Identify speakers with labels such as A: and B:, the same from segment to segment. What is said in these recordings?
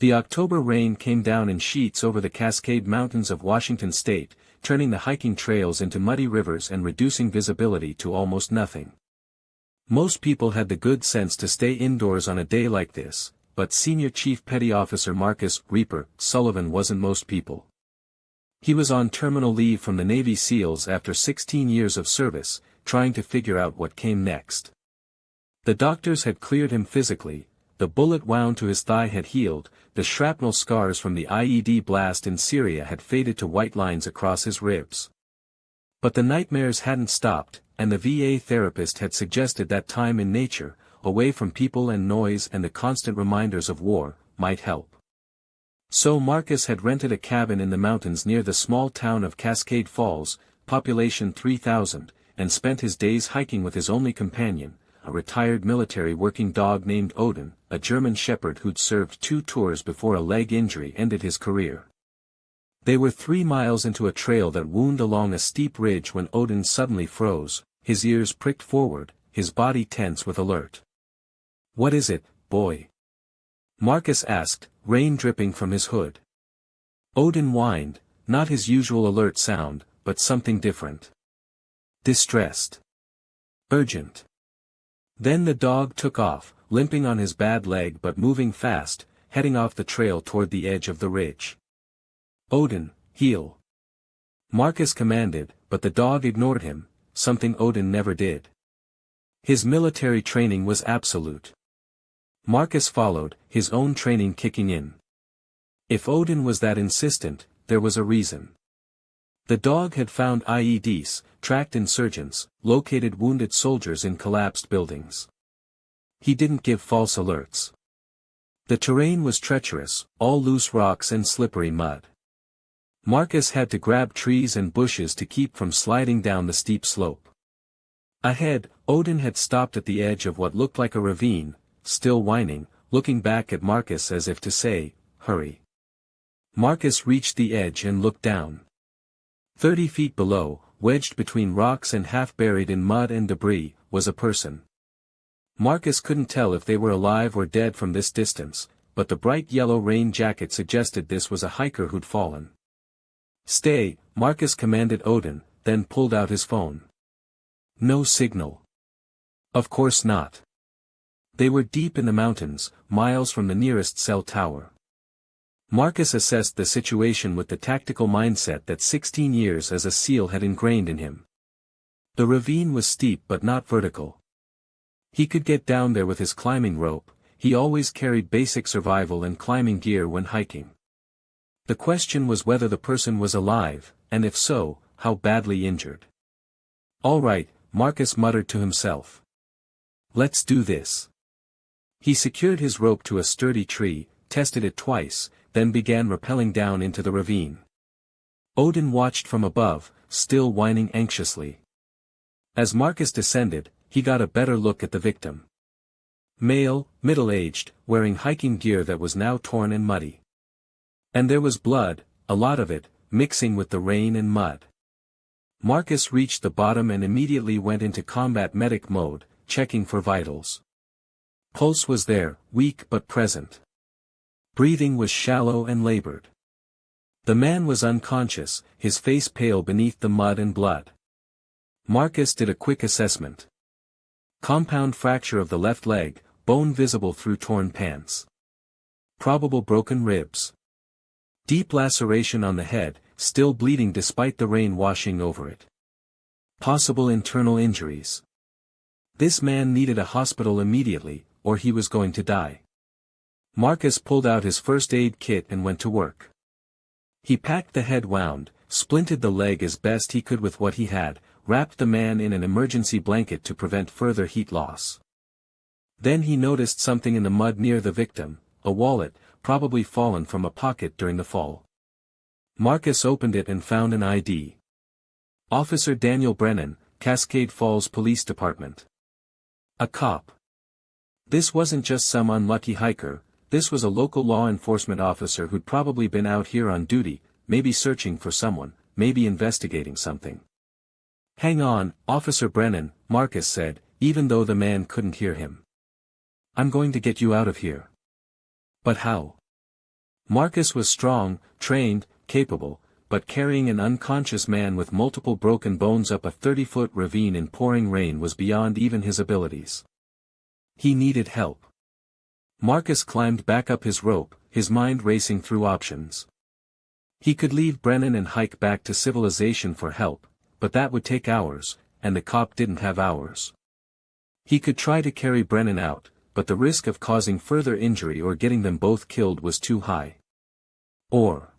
A: The October rain came down in sheets over the Cascade Mountains of Washington state, turning the hiking trails into muddy rivers and reducing visibility to almost nothing. Most people had the good sense to stay indoors on a day like this, but Senior Chief Petty Officer Marcus "Reaper" Sullivan wasn't most people. He was on terminal leave from the Navy SEALs after 16 years of service, trying to figure out what came next. The doctors had cleared him physically, the bullet wound to his thigh had healed, the shrapnel scars from the IED blast in Syria had faded to white lines across his ribs. But the nightmares hadn't stopped, and the VA therapist had suggested that time in nature, away from people and noise and the constant reminders of war, might help. So Marcus had rented a cabin in the mountains near the small town of Cascade Falls, population 3,000, and spent his days hiking with his only companion, a retired military working dog named Odin, a German shepherd who'd served 2 tours before a leg injury ended his career. They were 3 miles into a trail that wound along a steep ridge when Odin suddenly froze, his ears pricked forward, his body tense with alert. "What is it, boy?" Marcus asked, rain dripping from his hood. Odin whined, not his usual alert sound, but something different. Distressed. Urgent. Then the dog took off, limping on his bad leg but moving fast, heading off the trail toward the edge of the ridge. "Odin, heel!" Marcus commanded, but the dog ignored him, something Odin never did. His military training was absolute. Marcus followed, his own training kicking in. If Odin was that insistent, there was a reason. The dog had found IEDs, tracked insurgents, located wounded soldiers in collapsed buildings. He didn't give false alerts. The terrain was treacherous, all loose rocks and slippery mud. Marcus had to grab trees and bushes to keep from sliding down the steep slope. Ahead, Odin had stopped at the edge of what looked like a ravine, still whining, looking back at Marcus as if to say, "Hurry." Marcus reached the edge and looked down. 30 feet below, wedged between rocks and half buried in mud and debris, was a person. Marcus couldn't tell if they were alive or dead from this distance, but the bright yellow rain jacket suggested this was a hiker who'd fallen. "Stay," Marcus commanded Odin, then pulled out his phone. No signal. Of course not. They were deep in the mountains, miles from the nearest cell tower. Marcus assessed the situation with the tactical mindset that 16 years as a SEAL had ingrained in him. The ravine was steep but not vertical. He could get down there with his climbing rope, he always carried basic survival and climbing gear when hiking. The question was whether the person was alive, and if so, how badly injured. "All right," Marcus muttered to himself. "Let's do this." He secured his rope to a sturdy tree, tested it twice, then began rappelling down into the ravine. Odin watched from above, still whining anxiously. As Marcus descended, he got a better look at the victim. Male, middle-aged, wearing hiking gear that was now torn and muddy. And there was blood, a lot of it, mixing with the rain and mud. Marcus reached the bottom and immediately went into combat medic mode, checking for vitals. Pulse was there, weak but present. Breathing was shallow and labored. The man was unconscious, his face pale beneath the mud and blood. Marcus did a quick assessment. Compound fracture of the left leg, bone visible through torn pants. Probable broken ribs. Deep laceration on the head, still bleeding despite the rain washing over it. Possible internal injuries. This man needed a hospital immediately, or he was going to die. Marcus pulled out his first aid kit and went to work. He packed the head wound, splinted the leg as best he could with what he had, wrapped the man in an emergency blanket to prevent further heat loss. Then he noticed something in the mud near the victim, a wallet, probably fallen from a pocket during the fall. Marcus opened it and found an ID. Officer Daniel Brennan, Cascade Falls Police Department. A cop. This wasn't just some unlucky hiker, this was a local law enforcement officer who'd probably been out here on duty, maybe searching for someone, maybe investigating something. "Hang on, Officer Brennan," Marcus said, even though the man couldn't hear him. "I'm going to get you out of here." "But how?" Marcus was strong, trained, capable, but carrying an unconscious man with multiple broken bones up a 30-foot ravine in pouring rain was beyond even his abilities. He needed help. Marcus climbed back up his rope, his mind racing through options. He could leave Brennan and hike back to civilization for help, but that would take hours, and the cop didn't have hours. He could try to carry Brennan out, but the risk of causing further injury or getting them both killed was too high. Or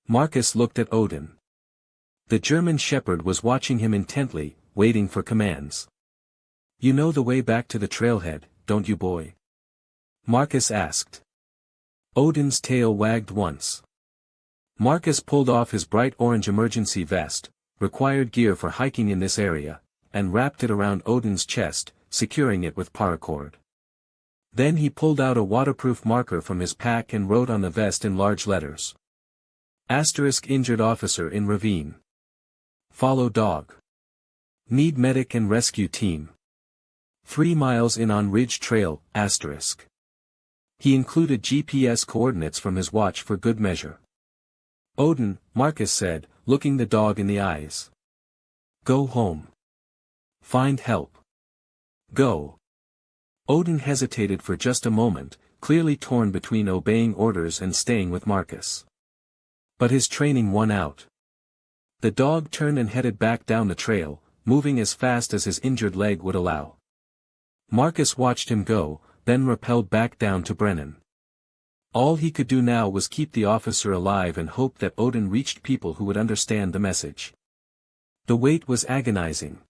A: Marcus looked at Odin. The German shepherd was watching him intently, waiting for commands. "You know the way back to the trailhead, don't you, boy?" Marcus asked. Odin's tail wagged once. Marcus pulled off his bright orange emergency vest, required gear for hiking in this area, and wrapped it around Odin's chest, securing it with paracord. Then he pulled out a waterproof marker from his pack and wrote on the vest in large letters. Asterisk injured officer in ravine. Follow dog. Need medic and rescue team. 3 miles in on Ridge Trail, asterisk. He included GPS coordinates from his watch for good measure. Odin, Marcus said, looking the dog in the eyes. Go home. Find help. Go. Odin hesitated for just a moment, clearly torn between obeying orders and staying with Marcus. But his training won out. The dog turned and headed back down the trail, moving as fast as his injured leg would allow. Marcus watched him go, then rappelled back down to Brennan. All he could do now was keep the officer alive and hope that Odin reached people who would understand the message. The wait was agonizing.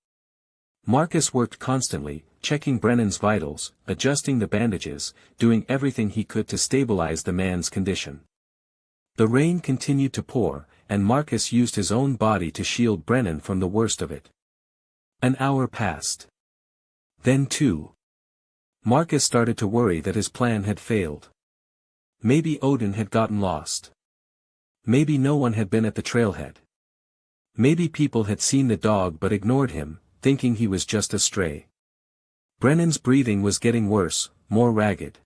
A: Marcus worked constantly, checking Brennan's vitals, adjusting the bandages, doing everything he could to stabilize the man's condition. The rain continued to pour, and Marcus used his own body to shield Brennan from the worst of it. An hour passed. Then 2. Marcus started to worry that his plan had failed. Maybe Odin had gotten lost. Maybe no one had been at the trailhead. Maybe people had seen the dog but ignored him, thinking he was just a stray. Brennan's breathing was getting worse, more ragged.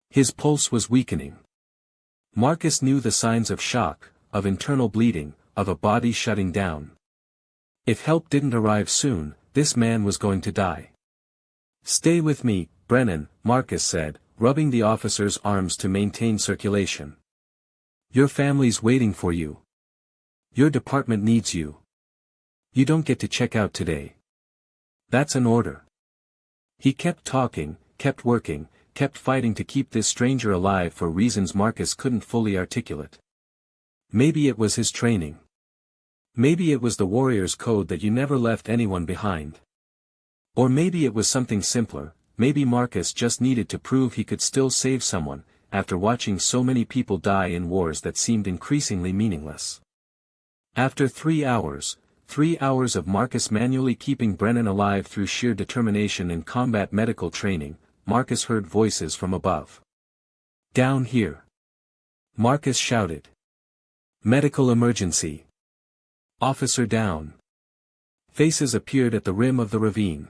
A: His pulse was weakening. Marcus knew the signs of shock, of internal bleeding, of a body shutting down. If help didn't arrive soon, this man was going to die. Stay with me, Brennan, Marcus said, rubbing the officer's arms to maintain circulation. Your family's waiting for you. Your department needs you. You don't get to check out today. That's an order. He kept talking, kept working, kept fighting to keep this stranger alive for reasons Marcus couldn't fully articulate. Maybe it was his training. Maybe it was the warrior's code that you never left anyone behind. Or maybe it was something simpler, maybe Marcus just needed to prove he could still save someone, after watching so many people die in wars that seemed increasingly meaningless. After 3 hours, 3 hours of Marcus manually keeping Brennan alive through sheer determination and combat medical training, Marcus heard voices from above. Down here. Marcus shouted. Medical emergency. Officer down. Faces appeared at the rim of the ravine.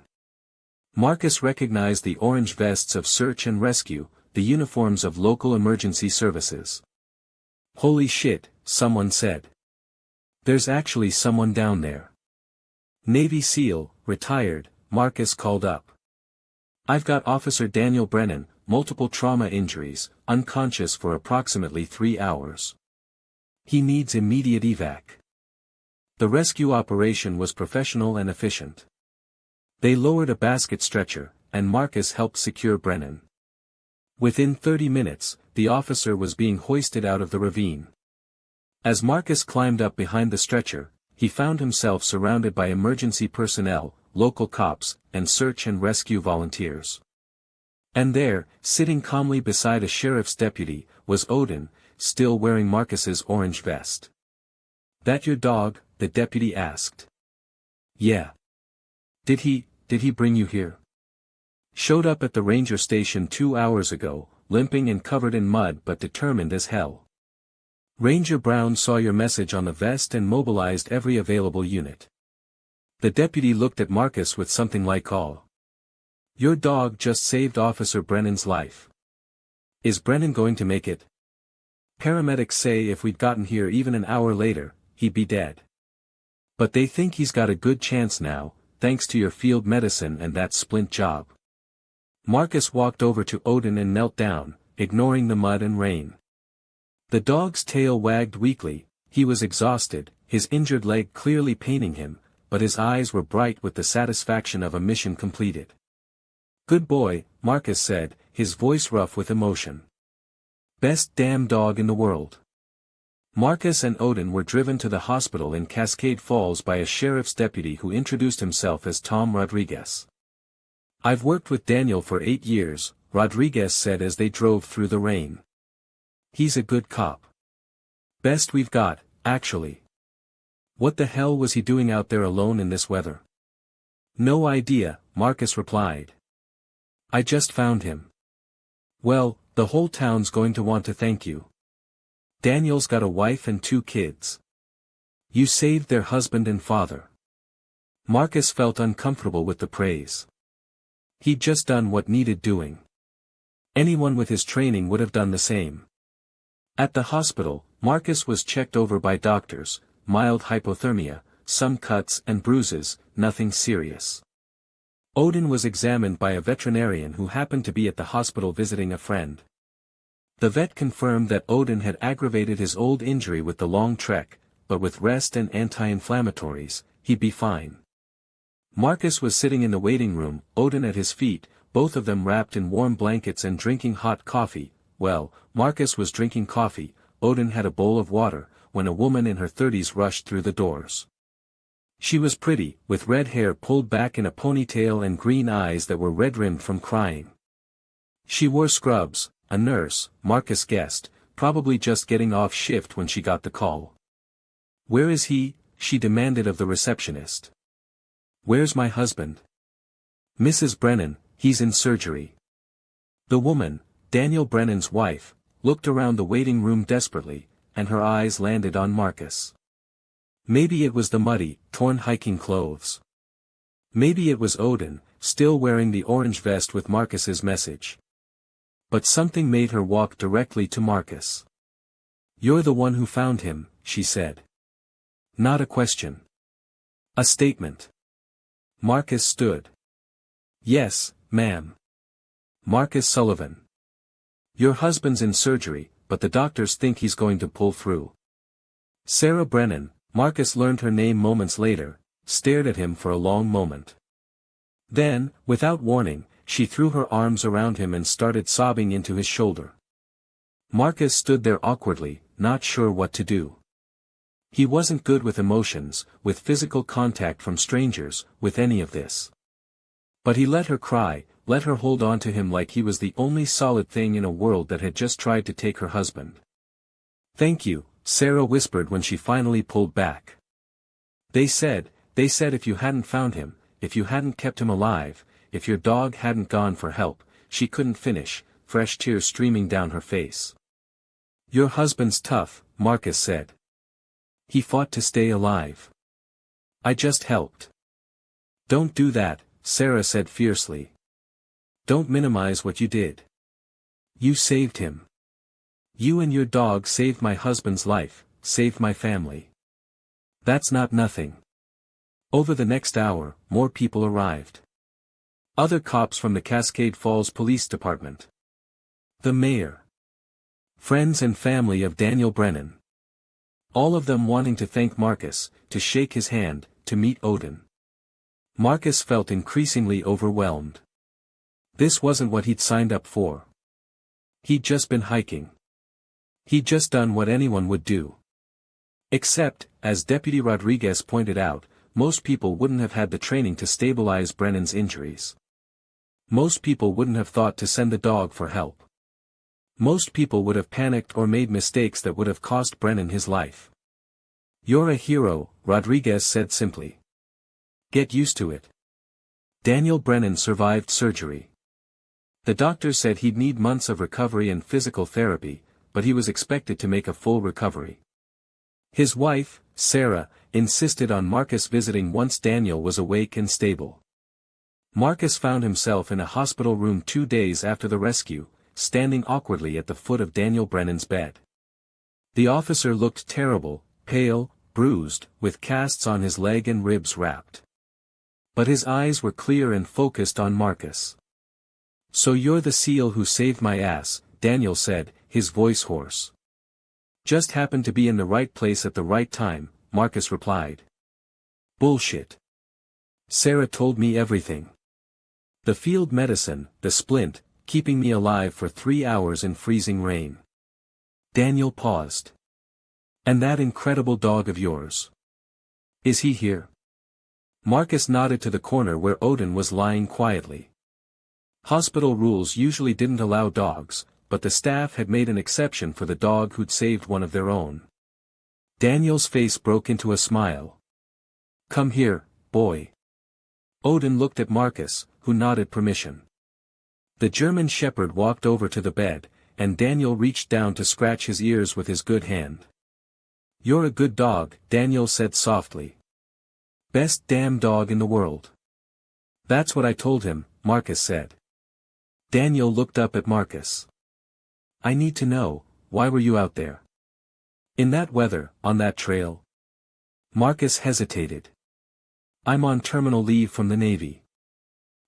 A: Marcus recognized the orange vests of search and rescue, the uniforms of local emergency services. Holy shit, someone said. There's actually someone down there. Navy SEAL, retired, Marcus called up. I've got Officer Daniel Brennan, multiple trauma injuries, unconscious for approximately 3 hours. He needs immediate evac. The rescue operation was professional and efficient. They lowered a basket stretcher, and Marcus helped secure Brennan. Within 30 minutes, the officer was being hoisted out of the ravine. As Marcus climbed up behind the stretcher, he found himself surrounded by emergency personnel, local cops, and search and rescue volunteers. And there, sitting calmly beside a sheriff's deputy, was Odin, still wearing Marcus's orange vest. That your dog? The deputy asked. Yeah. Did he bring you here? Showed up at the ranger station 2 hours ago, limping and covered in mud but determined as hell. Ranger Brown saw your message on the vest and mobilized every available unit. The deputy looked at Marcus with something like awe. Your dog just saved Officer Brennan's life. Is Brennan going to make it? Paramedics say if we'd gotten here even an hour later, he'd be dead. But they think he's got a good chance now, thanks to your field medicine and that splint job. Marcus walked over to Odin and knelt down, ignoring the mud and rain. The dog's tail wagged weakly, he was exhausted, his injured leg clearly paining him, but his eyes were bright with the satisfaction of a mission completed. "Good boy," Marcus said, his voice rough with emotion. "Best damn dog in the world." Marcus and Odin were driven to the hospital in Cascade Falls by a sheriff's deputy who introduced himself as Tom Rodriguez. "I've worked with Daniel for 8 years, Rodriguez said as they drove through the rain. "He's a good cop. Best we've got, actually." "What the hell was he doing out there alone in this weather?" "No idea," Marcus replied. "I just found him." "Well, the whole town's going to want to thank you. Daniel's got a wife and 2 kids. You saved their husband and father." Marcus felt uncomfortable with the praise. He'd just done what needed doing. Anyone with his training would have done the same. At the hospital, Marcus was checked over by doctors, mild hypothermia, some cuts and bruises, nothing serious. Odin was examined by a veterinarian who happened to be at the hospital visiting a friend. The vet confirmed that Odin had aggravated his old injury with the long trek, but with rest and anti-inflammatories, he'd be fine. Marcus was sitting in the waiting room, Odin at his feet, both of them wrapped in warm blankets and drinking hot coffee. Well, Marcus was drinking coffee, Odin had a bowl of water, when a woman in her 30s rushed through the doors. She was pretty, with red hair pulled back in a ponytail and green eyes that were red-rimmed from crying. She wore scrubs, a nurse, Marcus guessed, probably just getting off shift when she got the call. "Where is he?" she demanded of the receptionist. "Where's my husband?" "Mrs. Brennan, he's in surgery." The woman, Daniel Brennan's wife, looked around the waiting room desperately, and her eyes landed on Marcus. Maybe it was the muddy, torn hiking clothes. Maybe it was Odin, still wearing the orange vest with Marcus's message. But something made her walk directly to Marcus. "You're the one who found him," she said. Not a question. A statement. Marcus stood. "Yes, ma'am. Marcus Sullivan. Your husband's in surgery, but the doctors think he's going to pull through." Sarah Brennan, Marcus learned her name moments later, stared at him for a long moment. Then, without warning, she threw her arms around him and started sobbing into his shoulder. Marcus stood there awkwardly, not sure what to do. He wasn't good with emotions, with physical contact from strangers, with any of this. But he let her cry, let her hold on to him like he was the only solid thing in a world that had just tried to take her husband. "Thank you," Sarah whispered when she finally pulled back. They said if you hadn't found him, if you hadn't kept him alive, if your dog hadn't gone for help," she couldn't finish, fresh tears streaming down her face. "Your husband's tough," Marcus said. "He fought to stay alive. I just helped." "Don't do that," Sarah said fiercely. "Don't minimize what you did. You saved him. You and your dog saved my husband's life, saved my family. That's not nothing." Over the next hour, more people arrived. Other cops from the Cascade Falls Police Department. The mayor. Friends and family of Daniel Brennan. All of them wanting to thank Marcus, to shake his hand, to meet Odin. Marcus felt increasingly overwhelmed. This wasn't what he'd signed up for. He'd just been hiking. He'd just done what anyone would do. Except, as Deputy Rodriguez pointed out, most people wouldn't have had the training to stabilize Brennan's injuries. Most people wouldn't have thought to send the dog for help. Most people would have panicked or made mistakes that would have cost Brennan his life. "You're a hero," Rodriguez said simply. "Get used to it." Daniel Brennan survived surgery. The doctor said he'd need months of recovery and physical therapy, but he was expected to make a full recovery. His wife, Sarah, insisted on Marcus visiting once Daniel was awake and stable. Marcus found himself in a hospital room 2 days after the rescue, standing awkwardly at the foot of Daniel Brennan's bed. The officer looked terrible, pale, bruised, with casts on his leg and ribs wrapped. But his eyes were clear and focused on Marcus. "So you're the SEAL who saved my ass," Daniel said, his voice hoarse. "Just happened to be in the right place at the right time," Marcus replied. "Bullshit. Sarah told me everything. The field medicine, the splint, keeping me alive for 3 hours in freezing rain." Daniel paused. "And that incredible dog of yours. Is he here?" Marcus nodded to the corner where Odin was lying quietly. Hospital rules usually didn't allow dogs, but the staff had made an exception for the dog who'd saved one of their own. Daniel's face broke into a smile. "Come here, boy." Odin looked at Marcus, who nodded permission. The German shepherd walked over to the bed, and Daniel reached down to scratch his ears with his good hand. "You're a good dog," Daniel said softly. "Best damn dog in the world." "That's what I told him," Marcus said. Daniel looked up at Marcus. "I need to know, why were you out there? In that weather, on that trail?" Marcus hesitated. "I'm on terminal leave from the Navy.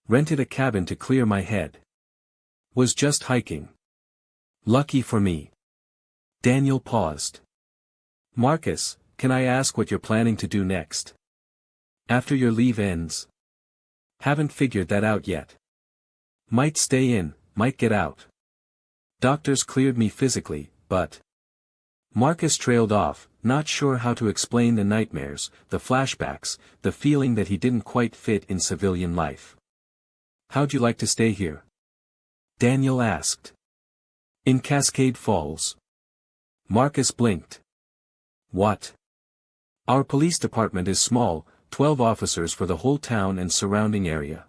A: Rented a cabin to clear my head. Was just hiking. Lucky for me." Daniel paused. "Marcus, can I ask what you're planning to do next? After your leave ends?" "Haven't figured that out yet. Might stay in, might get out. Doctors cleared me physically, but..." Marcus trailed off, not sure how to explain the nightmares, the flashbacks, the feeling that he didn't quite fit in civilian life. "How'd you like to stay here?" Daniel asked. "In Cascade Falls." Marcus blinked. "What?" "Our police department is small, 12 officers for the whole town and surrounding area.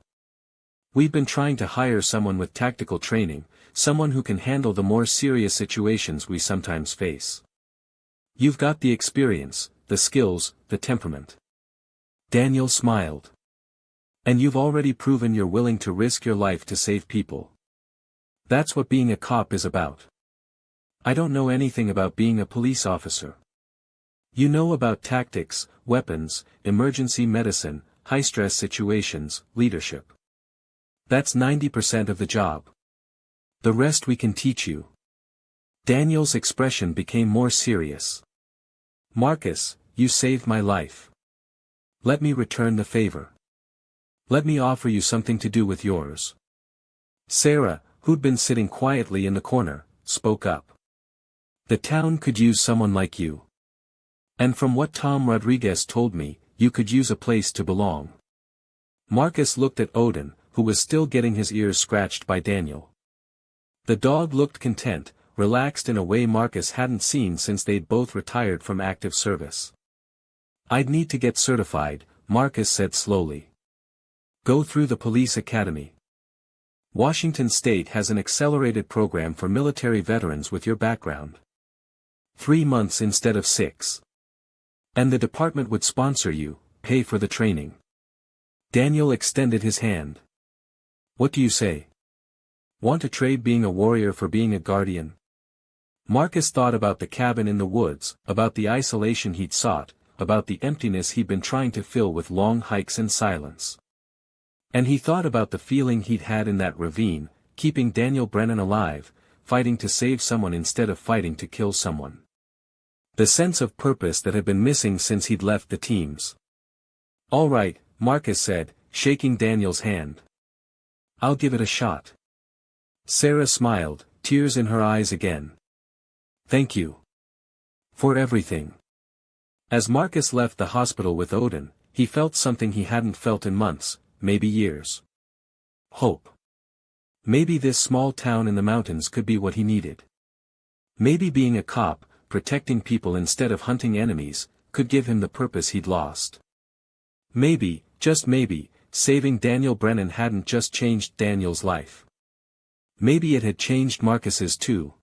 A: We've been trying to hire someone with tactical training, someone who can handle the more serious situations we sometimes face. You've got the experience, the skills, the temperament." Daniel smiled. "And you've already proven you're willing to risk your life to save people. That's what being a cop is about." "I don't know anything about being a police officer." "You know about tactics, weapons, emergency medicine, high-stress situations, leadership. That's 90% of the job. The rest we can teach you." Daniel's expression became more serious. "Marcus, you saved my life. Let me return the favor. Let me offer you something to do with yours." Sarah, who'd been sitting quietly in the corner, spoke up. "The town could use someone like you. And from what Tom Rodriguez told me, you could use a place to belong." Marcus looked at Odin, who was still getting his ears scratched by Daniel. The dog looked content, relaxed in a way Marcus hadn't seen since they'd both retired from active service. "I'd need to get certified," Marcus said slowly. "Go through the police academy. Washington State has an accelerated program for military veterans with your background. 3 months instead of 6. And the department would sponsor you, pay for the training." Daniel extended his hand. "What do you say? Want to trade being a warrior for being a guardian?" Marcus thought about the cabin in the woods, about the isolation he'd sought, about the emptiness he'd been trying to fill with long hikes and silence. And he thought about the feeling he'd had in that ravine, keeping Daniel Brennan alive, fighting to save someone instead of fighting to kill someone. The sense of purpose that had been missing since he'd left the teams. "All right," Marcus said, shaking Daniel's hand. "I'll give it a shot." Sarah smiled, tears in her eyes again. "Thank you. For everything." As Marcus left the hospital with Odin, he felt something he hadn't felt in months, maybe years. Hope. Maybe this small town in the mountains could be what he needed. Maybe being a cop, protecting people instead of hunting enemies, could give him the purpose he'd lost. Maybe, just maybe, saving Daniel Brennan hadn't just changed Daniel's life. Maybe it had changed Marcus's too.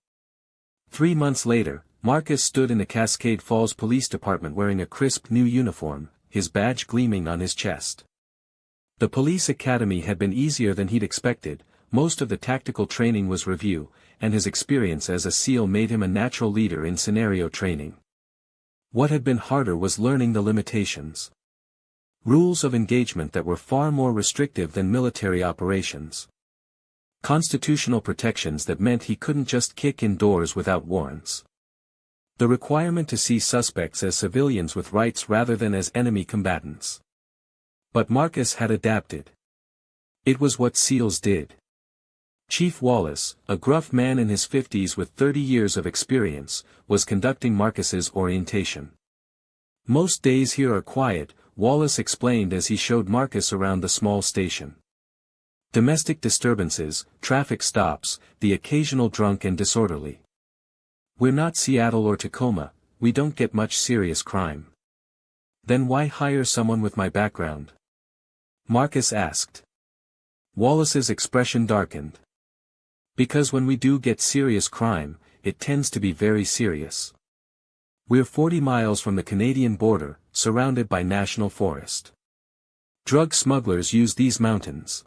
A: 3 months later, Marcus stood in the Cascade Falls Police Department wearing a crisp new uniform, his badge gleaming on his chest. The police academy had been easier than he'd expected, most of the tactical training was review, and his experience as a SEAL made him a natural leader in scenario training. What had been harder was learning the limitations. Rules of engagement that were far more restrictive than military operations. Constitutional protections that meant he couldn't just kick in doors without warrants. The requirement to see suspects as civilians with rights rather than as enemy combatants. But Marcus had adapted. It was what SEALs did. Chief Wallace, a gruff man in his 50s with 30 years of experience, was conducting Marcus's orientation. Most days here are quiet, Wallace explained as he showed Marcus around the small station. Domestic disturbances, traffic stops, the occasional drunk and disorderly. We're not Seattle or Tacoma, we don't get much serious crime. Then why hire someone with my background? Marcus asked. Wallace's expression darkened. Because when we do get serious crime, it tends to be very serious. We're 40 miles from the Canadian border, surrounded by national forest. Drug smugglers use these mountains.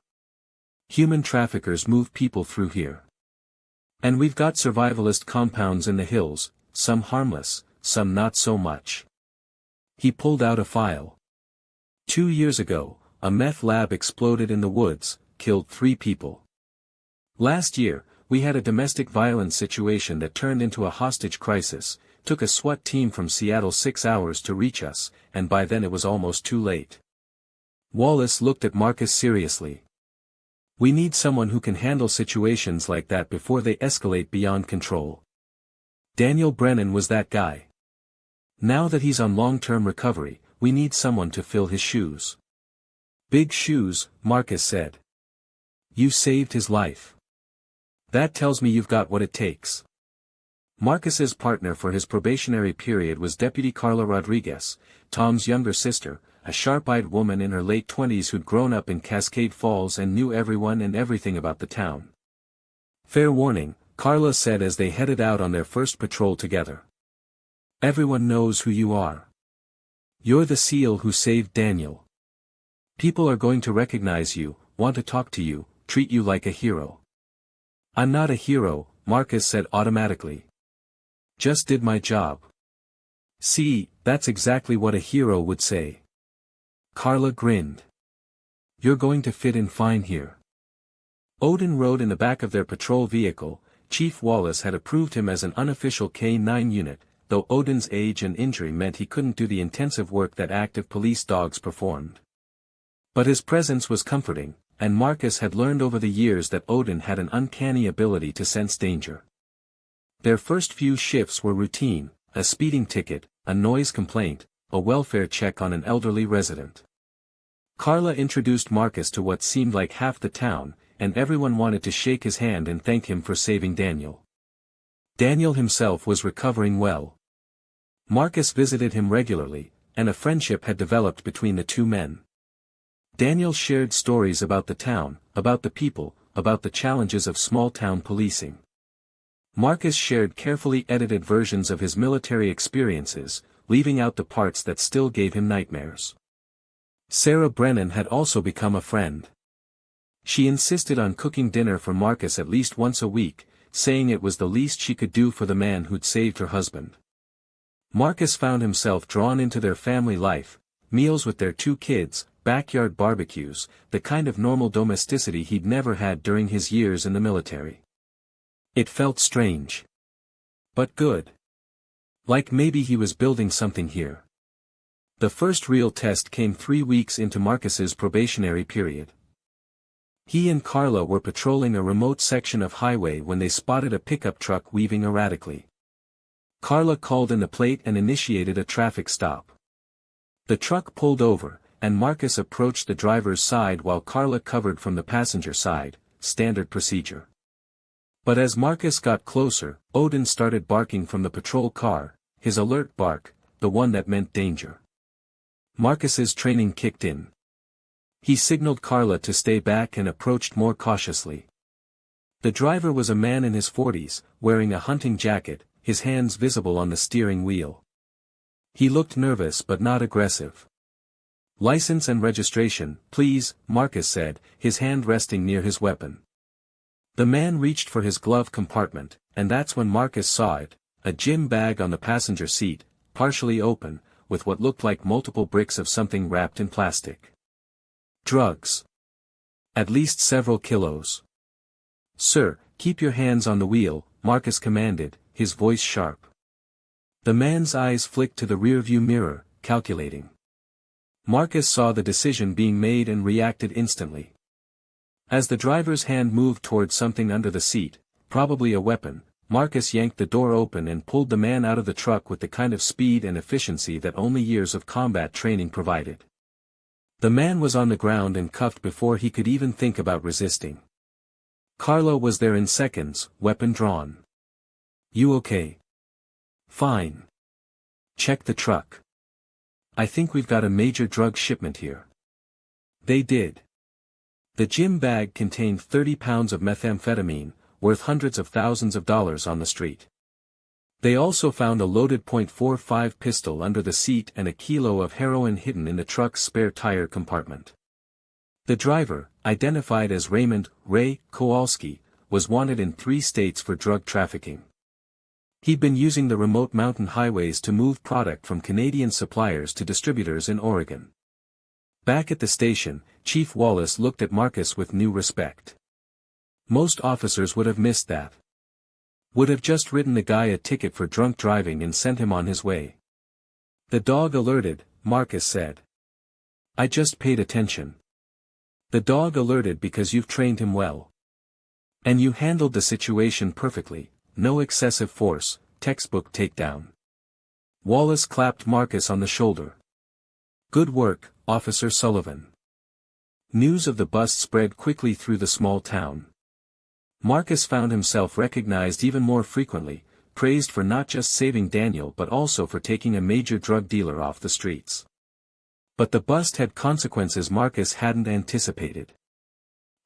A: Human traffickers move people through here. And we've got survivalist compounds in the hills, some harmless, some not so much. He pulled out a file. 2 years ago, a meth lab exploded in the woods, killed 3 people. Last year, we had a domestic violence situation that turned into a hostage crisis, took a SWAT team from Seattle 6 hours to reach us, and by then it was almost too late. Wallace looked at Marcus seriously. We need someone who can handle situations like that before they escalate beyond control. Daniel Brennan was that guy. Now that he's on long-term recovery, we need someone to fill his shoes. Big shoes, Marcus said. You saved his life. That tells me you've got what it takes. Marcus's partner for his probationary period was Deputy Carla Rodriguez, Tom's younger sister, a sharp-eyed woman in her late 20s who'd grown up in Cascade Falls and knew everyone and everything about the town. Fair warning, Carla said as they headed out on their first patrol together. Everyone knows who you are. You're the SEAL who saved Daniel. People are going to recognize you, want to talk to you, treat you like a hero. I'm not a hero, Marcus said automatically. Just did my job. See, that's exactly what a hero would say. Carla grinned. You're going to fit in fine here. Odin rode in the back of their patrol vehicle. Chief Wallace had approved him as an unofficial K-9 unit, though Odin's age and injury meant he couldn't do the intensive work that active police dogs performed. But his presence was comforting, and Marcus had learned over the years that Odin had an uncanny ability to sense danger. Their first few shifts were routine, a speeding ticket, a noise complaint, a welfare check on an elderly resident. Carla introduced Marcus to what seemed like half the town, and everyone wanted to shake his hand and thank him for saving Daniel. Daniel himself was recovering well. Marcus visited him regularly, and a friendship had developed between the two men. Daniel shared stories about the town, about the people, about the challenges of small-town policing. Marcus shared carefully edited versions of his military experiences, leaving out the parts that still gave him nightmares. Sarah Brennan had also become a friend. She insisted on cooking dinner for Marcus at least once a week, saying it was the least she could do for the man who'd saved her husband. Marcus found himself drawn into their family life, meals with their 2 kids, backyard barbecues, the kind of normal domesticity he'd never had during his years in the military. It felt strange. But good. Like maybe he was building something here. The first real test came 3 weeks into Marcus's probationary period. He and Carla were patrolling a remote section of highway when they spotted a pickup truck weaving erratically. Carla called in the plate and initiated a traffic stop. The truck pulled over, and Marcus approached the driver's side while Carla covered from the passenger side, standard procedure. But as Marcus got closer, Odin started barking from the patrol car, his alert bark, the one that meant danger. Marcus's training kicked in. He signaled Carla to stay back and approached more cautiously. The driver was a man in his 40s, wearing a hunting jacket, his hands visible on the steering wheel. He looked nervous but not aggressive. License and registration, please, Marcus said, his hand resting near his weapon. The man reached for his glove compartment, and that's when Marcus saw it, a gym bag on the passenger seat, partially open, with what looked like multiple bricks of something wrapped in plastic. Drugs. At least several kilos. "Sir, keep your hands on the wheel," Marcus commanded, his voice sharp. The man's eyes flicked to the rearview mirror, calculating. Marcus saw the decision being made and reacted instantly. As the driver's hand moved towards something under the seat, probably a weapon, Marcus yanked the door open and pulled the man out of the truck with the kind of speed and efficiency that only years of combat training provided. The man was on the ground and cuffed before he could even think about resisting. Carlo was there in seconds, weapon drawn. "You okay?" "Fine. Check the truck. I think we've got a major drug shipment here." They did. The gym bag contained 30 pounds of methamphetamine, worth hundreds of thousands of dollars on the street. They also found a loaded .45 pistol under the seat and a kilo of heroin hidden in the truck's spare tire compartment. The driver, identified as Raymond Ray Kowalski, was wanted in 3 states for drug trafficking. He'd been using the remote mountain highways to move product from Canadian suppliers to distributors in Oregon. Back at the station, Chief Wallace looked at Marcus with new respect. Most officers would have missed that. Would have just written the guy a ticket for drunk driving and sent him on his way. "The dog alerted," Marcus said. "I just paid attention." "The dog alerted because you've trained him well. And you handled the situation perfectly, no excessive force, textbook takedown." Wallace clapped Marcus on the shoulder. "Good work, Officer Sullivan." News of the bust spread quickly through the small town. Marcus found himself recognized even more frequently, praised for not just saving Daniel but also for taking a major drug dealer off the streets. But the bust had consequences Marcus hadn't anticipated.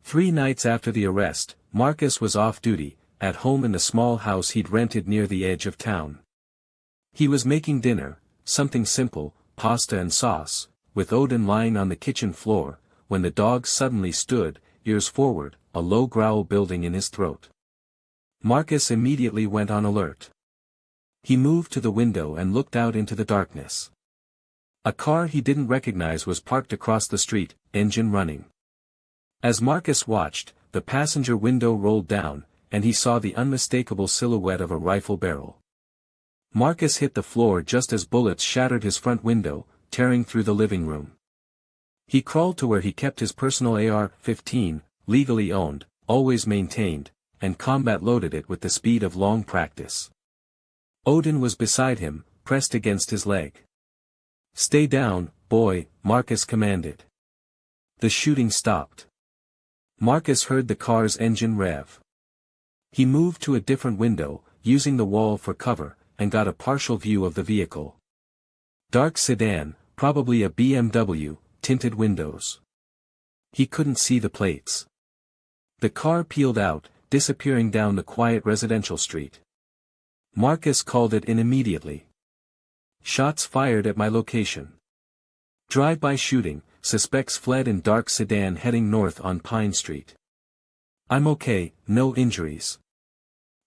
A: 3 nights after the arrest, Marcus was off duty, at home in the small house he'd rented near the edge of town. He was making dinner, something simple, pasta and sauce, with Odin lying on the kitchen floor, when the dog suddenly stood, ears forward, a low growl building in his throat. Marcus immediately went on alert. He moved to the window and looked out into the darkness. A car he didn't recognize was parked across the street, engine running. As Marcus watched, the passenger window rolled down, and he saw the unmistakable silhouette of a rifle barrel. Marcus hit the floor just as bullets shattered his front window, tearing through the living room. He crawled to where he kept his personal AR-15, legally owned, always maintained, and combat-loaded it with the speed of long practice. Odin was beside him, pressed against his leg. "Stay down, boy," Marcus commanded. The shooting stopped. Marcus heard the car's engine rev. He moved to a different window, using the wall for cover, and got a partial view of the vehicle. Dark sedan, probably a BMW, tinted windows. He couldn't see the plates. The car peeled out, disappearing down the quiet residential street. Marcus called it in immediately. "Shots fired at my location. Drive-by shooting, suspects fled in dark sedan heading north on Pine Street. I'm okay, no injuries."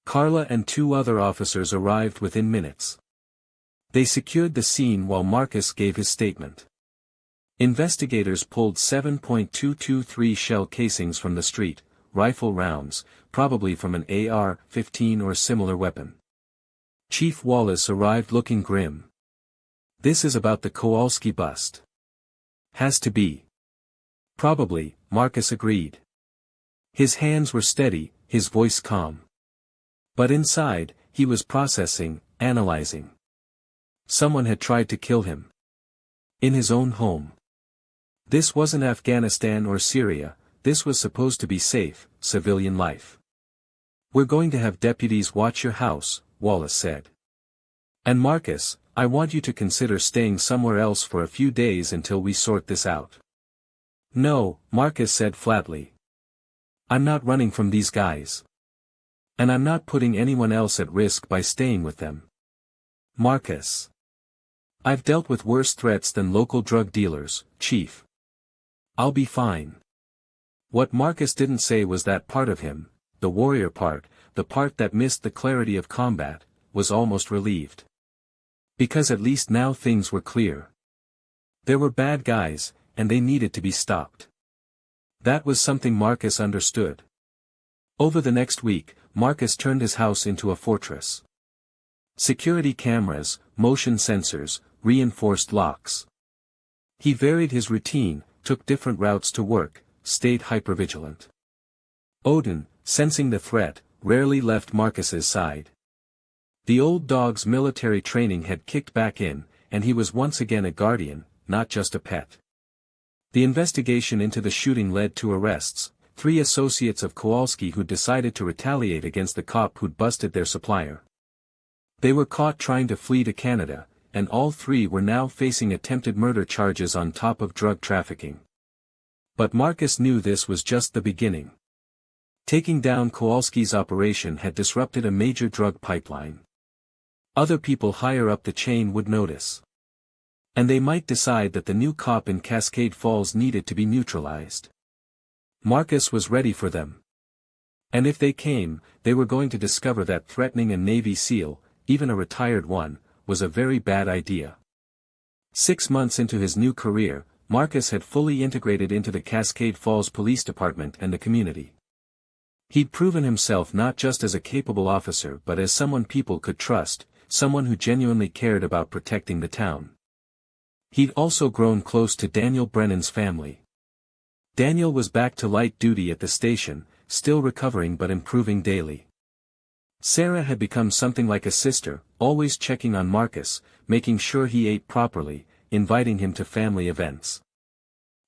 A: Carla and 2 other officers arrived within minutes. They secured the scene while Marcus gave his statement. Investigators pulled 7.223 shell casings from the street, rifle rounds, probably from an AR-15 or similar weapon. Chief Wallace arrived looking grim. "This is about the Kowalski bust." "Has to be." "Probably," Marcus agreed. His hands were steady, his voice calm. But inside, he was processing, analyzing. Someone had tried to kill him. In his own home. This wasn't Afghanistan or Syria, this was supposed to be safe, civilian life. "We're going to have deputies watch your house," Wallace said. "And Marcus, I want you to consider staying somewhere else for a few days until we sort this out." "No," Marcus said flatly. "I'm not running from these guys. And I'm not putting anyone else at risk by staying with them. Marcus. I've dealt with worse threats than local drug dealers, Chief. I'll be fine." What Marcus didn't say was that part of him, the warrior part, the part that missed the clarity of combat, was almost relieved. Because at least now things were clear. There were bad guys, and they needed to be stopped. That was something Marcus understood. Over the next week, Marcus turned his house into a fortress. Security cameras, motion sensors, reinforced locks. He varied his routine, took different routes to work, stayed hypervigilant. Odin, sensing the threat, rarely left Marcus's side. The old dog's military training had kicked back in, and he was once again a guardian, not just a pet. The investigation into the shooting led to arrests, 3 associates of Kowalski who decided to retaliate against the cop who'd busted their supplier. They were caught trying to flee to Canada, and all 3 were now facing attempted murder charges on top of drug trafficking. But Marcus knew this was just the beginning. Taking down Kowalski's operation had disrupted a major drug pipeline. Other people higher up the chain would notice. And they might decide that the new cop in Cascade Falls needed to be neutralized. Marcus was ready for them. And if they came, they were going to discover that threatening a Navy SEAL, even a retired one, was a very bad idea. 6 months into his new career, Marcus had fully integrated into the Cascade Falls Police Department and the community. He'd proven himself not just as a capable officer but as someone people could trust, someone who genuinely cared about protecting the town. He'd also grown close to Daniel Brennan's family. Daniel was back to light duty at the station, still recovering but improving daily. Sarah had become something like a sister, always checking on Marcus, making sure he ate properly, inviting him to family events.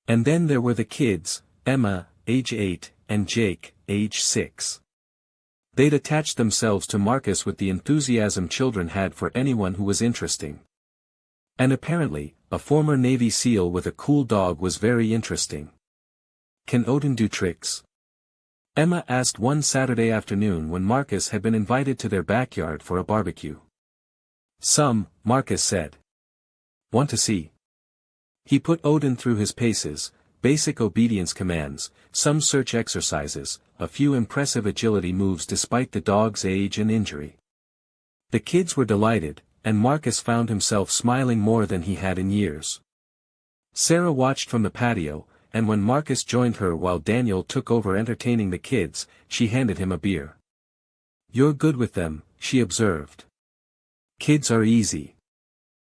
A: And then there were the kids, Emma, age 8, and Jake, age 6. They'd attached themselves to Marcus with the enthusiasm children had for anyone who was interesting. And apparently, a former Navy SEAL with a cool dog was very interesting. Can Odin do tricks? Emma asked one Saturday afternoon when Marcus had been invited to their backyard for a barbecue. Some, Marcus said. Want to see? He put Odin through his paces, basic obedience commands, some search exercises, a few impressive agility moves despite the dog's age and injury. The kids were delighted, and Marcus found himself smiling more than he had in years. Sarah watched from the patio, and when Marcus joined her while Daniel took over entertaining the kids, she handed him a beer. You're good with them, she observed. Kids are easy.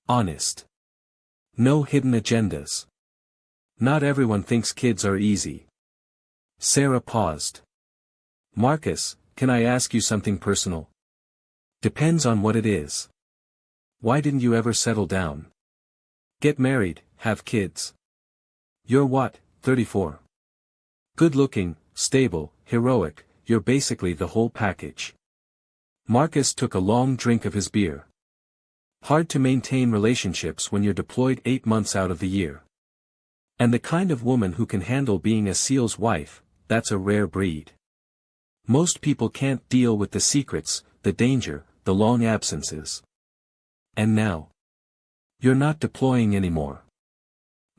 A: Honest. No hidden agendas. Not everyone thinks kids are easy. Sarah paused. Marcus, can I ask you something personal? Depends on what it is. Why didn't you ever settle down? Get married, have kids. You're what, 34? Good looking, stable, heroic, you're basically the whole package. Marcus took a long drink of his beer. Hard to maintain relationships when you're deployed 8 months out of the year. And the kind of woman who can handle being a SEAL's wife, that's a rare breed. Most people can't deal with the secrets, the danger, the long absences. And now? You're not deploying anymore.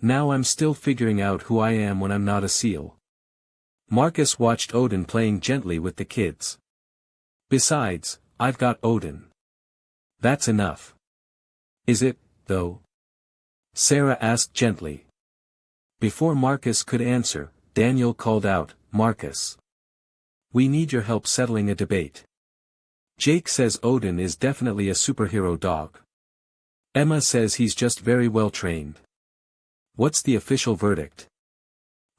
A: Now I'm still figuring out who I am when I'm not a SEAL. Marcus watched Odin playing gently with the kids. Besides, I've got Odin. That's enough. Is it, though? Sarah asked gently. Before Marcus could answer, Daniel called out, Marcus. We need your help settling a debate. Jake says Odin is definitely a superhero dog. Emma says he's just very well trained. What's the official verdict?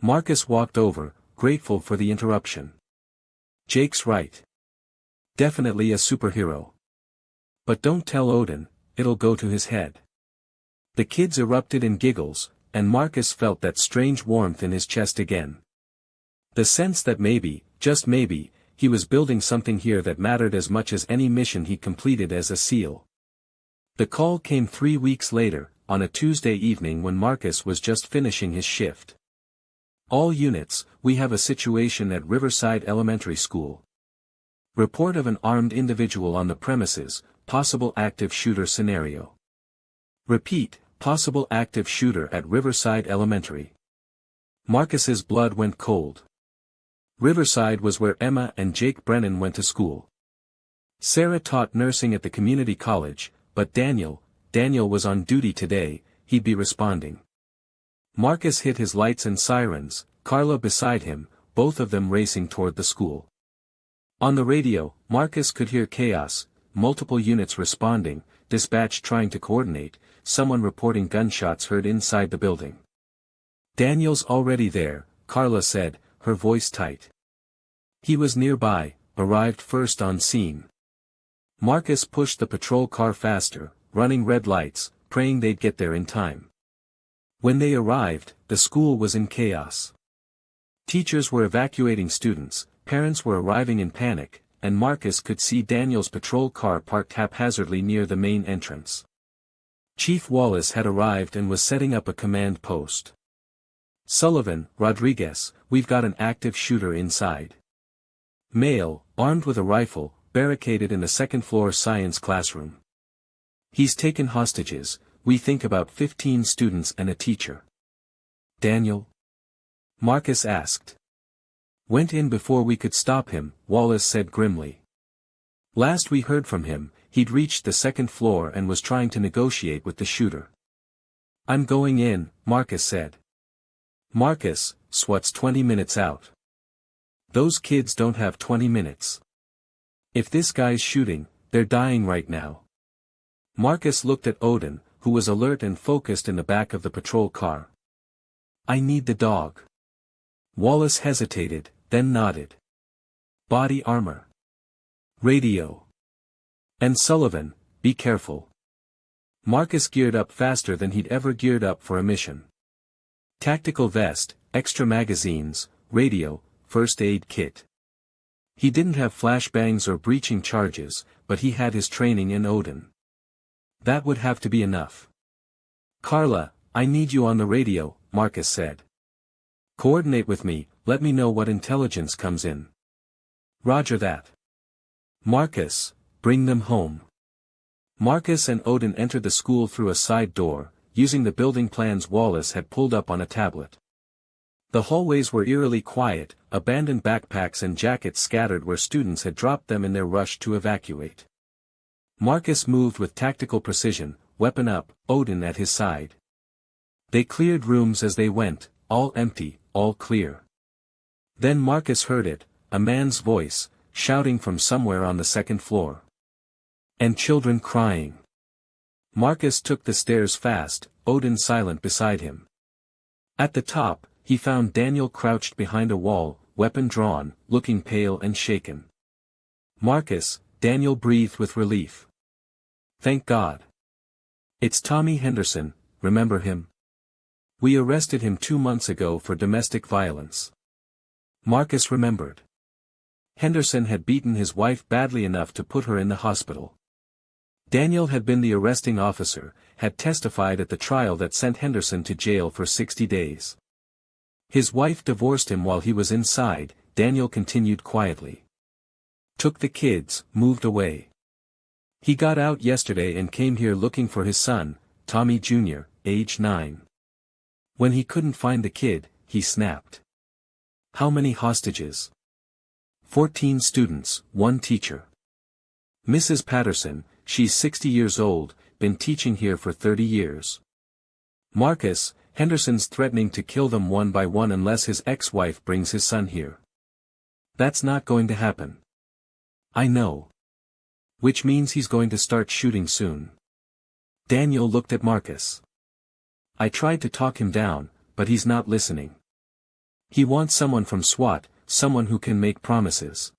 A: Marcus walked over, grateful for the interruption. Jake's right. Definitely a superhero. But don't tell Odin, it'll go to his head. The kids erupted in giggles, and Marcus felt that strange warmth in his chest again. The sense that maybe, just maybe, he was building something here that mattered as much as any mission he completed as a SEAL. The call came 3 weeks later, on a Tuesday evening when Marcus was just finishing his shift. All units, we have a situation at Riverside Elementary School. Report of an armed individual on the premises, possible active shooter scenario. Repeat, possible active shooter at Riverside Elementary. Marcus's blood went cold. Riverside was where Emma and Jake Brennan went to school. Sarah taught nursing at the community college, but Daniel was on duty today, he'd be responding. Marcus hit his lights and sirens, Carla beside him, both of them racing toward the school. On the radio, Marcus could hear chaos, multiple units responding, dispatch trying to coordinate, someone reporting gunshots heard inside the building. Daniel's already there, Carla said, her voice tight. He was nearby, arrived first on scene. Marcus pushed the patrol car faster, running red lights, praying they'd get there in time. When they arrived, the school was in chaos. Teachers were evacuating students, parents were arriving in panic, and Marcus could see Daniel's patrol car parked haphazardly near the main entrance. Chief Wallace had arrived and was setting up a command post. Sullivan, Rodriguez, we've got an active shooter inside. Male, armed with a rifle, barricaded in the second-floor science classroom. He's taken hostages, we think about 15 students and a teacher. Daniel? Marcus asked. Went in before we could stop him, Wallace said grimly. Last we heard from him, he'd reached the second floor and was trying to negotiate with the shooter. I'm going in, Marcus said. Marcus, SWAT's 20 minutes out. Those kids don't have 20 minutes. If this guy's shooting, they're dying right now. Marcus looked at Odin, who was alert and focused in the back of the patrol car. I need the dog. Wallace hesitated, then nodded. Body armor. Radio. And Sullivan, be careful. Marcus geared up faster than he'd ever geared up for a mission. Tactical vest, extra magazines, radio, first aid kit. He didn't have flashbangs or breaching charges, but he had his training in Odin. That would have to be enough. Carla, I need you on the radio, Marcus said. Coordinate with me, let me know what intelligence comes in. Roger that. Marcus, bring them home. Marcus and Odin entered the school through a side door, using the building plans Wallace had pulled up on a tablet. The hallways were eerily quiet, abandoned backpacks and jackets scattered where students had dropped them in their rush to evacuate. Marcus moved with tactical precision, weapon up, Odin at his side. They cleared rooms as they went, all empty, all clear. Then Marcus heard it, a man's voice, shouting from somewhere on the second floor. And children crying. Marcus took the stairs fast, Odin silent beside him. At the top, he found Daniel crouched behind a wall, weapon drawn, looking pale and shaken. Marcus, Daniel breathed with relief. Thank God. It's Tommy Henderson, remember him? We arrested him 2 months ago for domestic violence. Marcus remembered. Henderson had beaten his wife badly enough to put her in the hospital. Daniel had been the arresting officer, had testified at the trial that sent Henderson to jail for 60 days. His wife divorced him while he was inside, Daniel continued quietly. Took the kids, moved away. He got out yesterday and came here looking for his son, Tommy Jr., age 9. When he couldn't find the kid, he snapped. How many hostages? 14 students, 1 teacher. Mrs. Patterson, she's 60 years old, been teaching here for 30 years. Marcus, Henderson's threatening to kill them one by one unless his ex-wife brings his son here. That's not going to happen. I know. Which means he's going to start shooting soon. Daniel looked at Marcus. I tried to talk him down, but he's not listening. He wants someone from SWAT, someone who can make promises.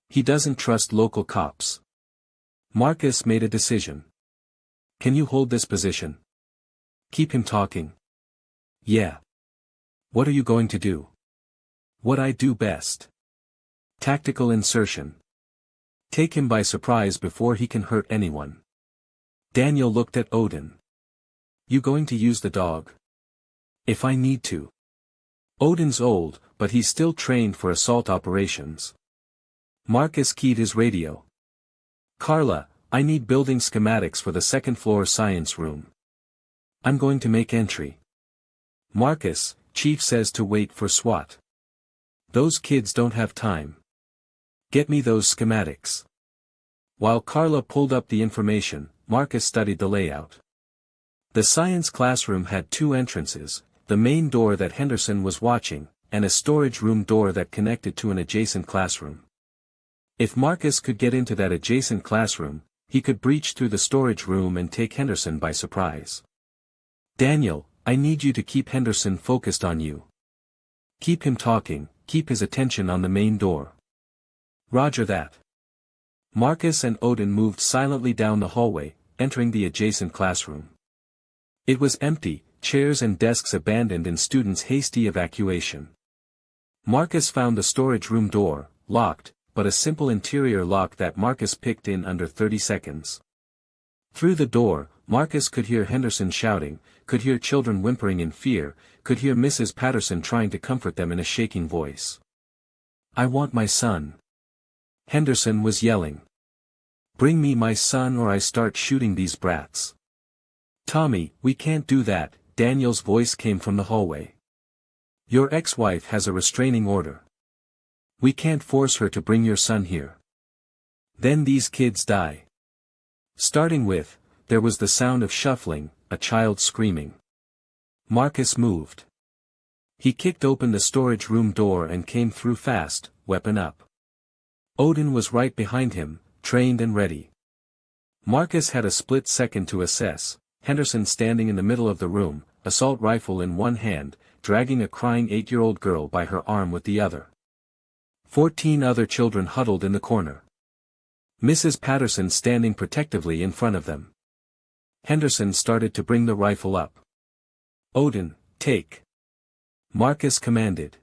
A: He doesn't trust local cops. Marcus made a decision. Can you hold this position? Keep him talking. Yeah. What are you going to do? What I do best. Tactical insertion. Take him by surprise before he can hurt anyone. Daniel looked at Odin. You going to use the dog? If I need to. Odin's old, but he's still trained for assault operations. Marcus keyed his radio. Carla, I need building schematics for the second-floor science room. I'm going to make entry. Marcus, Chief says to wait for SWAT. Those kids don't have time. Get me those schematics. While Carla pulled up the information, Marcus studied the layout. The science classroom had two entrances, the main door that Henderson was watching, and a storage room door that connected to an adjacent classroom. If Marcus could get into that adjacent classroom, he could breach through the storage room and take Henderson by surprise. Daniel, I need you to keep Henderson focused on you. Keep him talking, keep his attention on the main door. Roger that. Marcus and Odin moved silently down the hallway, entering the adjacent classroom. It was empty, chairs and desks abandoned in students' hasty evacuation. Marcus found the storage room door, locked, but a simple interior lock that Marcus picked in under 30 seconds. Through the door, Marcus could hear Henderson shouting, could hear children whimpering in fear, could hear Mrs. Patterson trying to comfort them in a shaking voice. I want my son. Henderson was yelling. Bring me my son or I start shooting these brats. Tommy, we can't do that, Daniel's voice came from the hallway. Your ex-wife has a restraining order. We can't force her to bring your son here. Then these kids die. Starting with, there was the sound of shuffling, a child screaming. Marcus moved. He kicked open the storage room door and came through fast, weapon up. Odin was right behind him, trained and ready. Marcus had a split second to assess, Henderson standing in the middle of the room, assault rifle in one hand, dragging a crying 8-year-old girl by her arm with the other. 14 other children huddled in the corner. Mrs. Patterson standing protectively in front of them. Henderson started to bring the rifle up. Odin, take. Marcus commanded.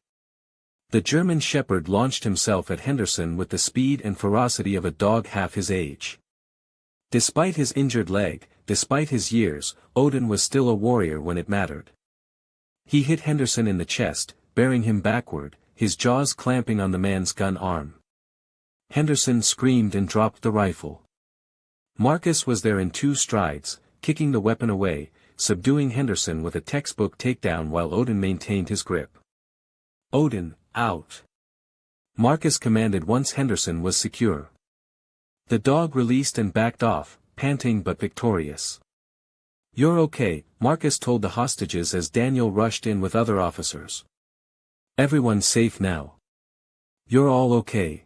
A: The German shepherd launched himself at Henderson with the speed and ferocity of a dog half his age. Despite his injured leg, despite his years, Odin was still a warrior when it mattered. He hit Henderson in the chest, bearing him backward, his jaws clamping on the man's gun arm. Henderson screamed and dropped the rifle. Marcus was there in 2 strides, kicking the weapon away, subduing Henderson with a textbook takedown while Odin maintained his grip. Odin, out. Marcus commanded once Henderson was secure. The dog released and backed off, panting but victorious. You're okay, Marcus told the hostages as Daniel rushed in with other officers. Everyone's safe now. You're all okay.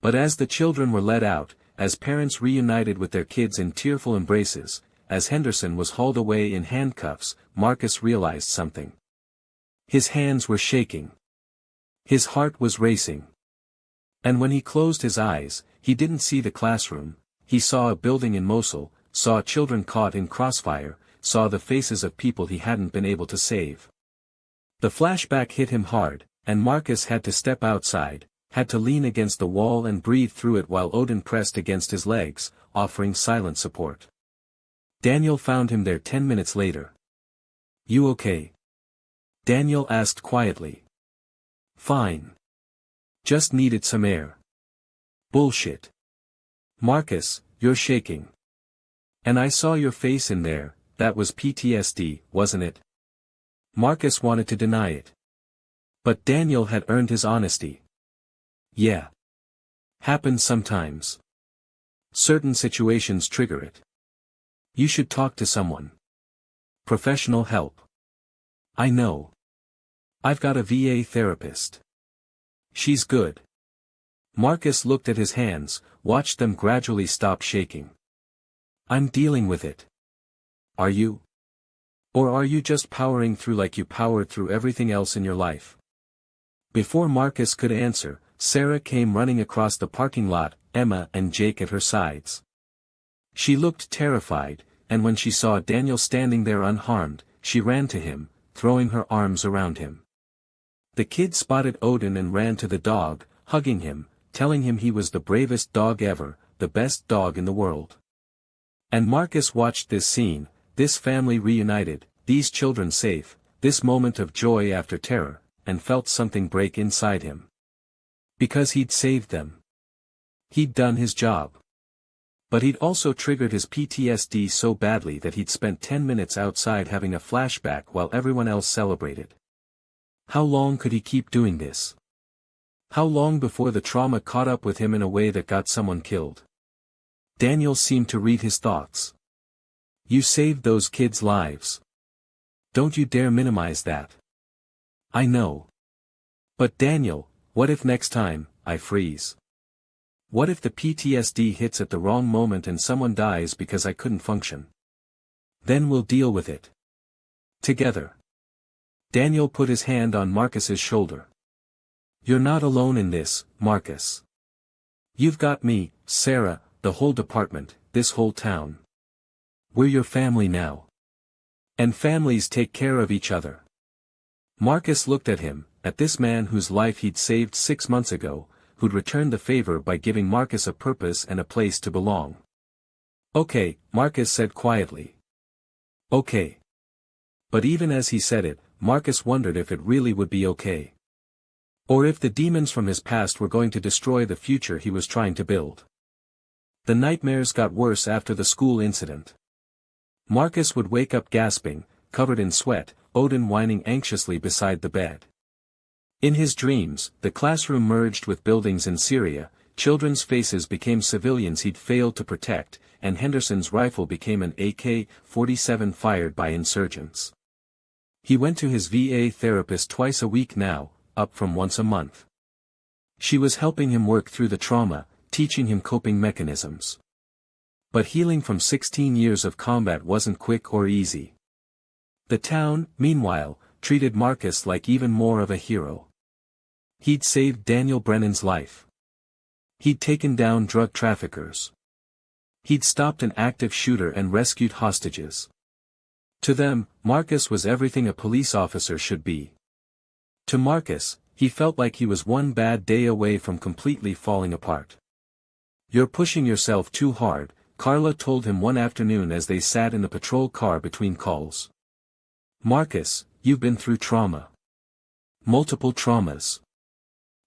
A: But as the children were let out, as parents reunited with their kids in tearful embraces, as Henderson was hauled away in handcuffs, Marcus realized something. His hands were shaking. His heart was racing. And when he closed his eyes, he didn't see the classroom, he saw a building in Mosul, saw children caught in crossfire, saw the faces of people he hadn't been able to save. The flashback hit him hard, and Marcus had to step outside, had to lean against the wall and breathe through it while Odin pressed against his legs, offering silent support. Daniel found him there 10 minutes later. You okay? Daniel asked quietly. Fine. Just needed some air. Bullshit. Marcus, you're shaking. And I saw your face in there, that was PTSD, wasn't it? Marcus wanted to deny it. But Daniel had earned his honesty. Yeah. Happens sometimes. Certain situations trigger it. You should talk to someone. Professional help. I know. I've got a VA therapist. She's good. Marcus looked at his hands, watched them gradually stop shaking. I'm dealing with it. Are you? Or are you just powering through like you powered through everything else in your life? Before Marcus could answer, Sarah came running across the parking lot, Emma and Jake at her sides. She looked terrified, and when she saw Daniel standing there unharmed, she ran to him, throwing her arms around him. The kid spotted Odin and ran to the dog, hugging him, telling him he was the bravest dog ever, the best dog in the world. And Marcus watched this scene, this family reunited, these children safe, this moment of joy after terror, and felt something break inside him. Because he'd saved them. He'd done his job. But he'd also triggered his PTSD so badly that he'd spent 10 minutes outside having a flashback while everyone else celebrated. How long could he keep doing this? How long before the trauma caught up with him in a way that got someone killed? Daniel seemed to read his thoughts. You saved those kids' lives. Don't you dare minimize that. I know. But Daniel, what if next time, I freeze? What if the PTSD hits at the wrong moment and someone dies because I couldn't function? Then we'll deal with it. Together. Daniel put his hand on Marcus's shoulder. You're not alone in this, Marcus. You've got me, Sarah, the whole department, this whole town. We're your family now. And families take care of each other. Marcus looked at him, at this man whose life he'd saved 6 months ago, who'd returned the favor by giving Marcus a purpose and a place to belong. Okay, Marcus said quietly. Okay. But even as he said it, Marcus wondered if it really would be okay. Or if the demons from his past were going to destroy the future he was trying to build. The nightmares got worse after the school incident. Marcus would wake up gasping, covered in sweat, Odin whining anxiously beside the bed. In his dreams, the classroom merged with buildings in Syria, children's faces became civilians he'd failed to protect, and Henderson's rifle became an AK-47 fired by insurgents. He went to his VA therapist twice a week now, up from once a month. She was helping him work through the trauma, teaching him coping mechanisms. But healing from 16 years of combat wasn't quick or easy. The town, meanwhile, treated Marcus like even more of a hero. He'd saved Daniel Brennan's life. He'd taken down drug traffickers. He'd stopped an active shooter and rescued hostages. To them, Marcus was everything a police officer should be. To Marcus, he felt like he was one bad day away from completely falling apart. You're pushing yourself too hard, Carla told him one afternoon as they sat in the patrol car between calls. Marcus, you've been through trauma. Multiple traumas.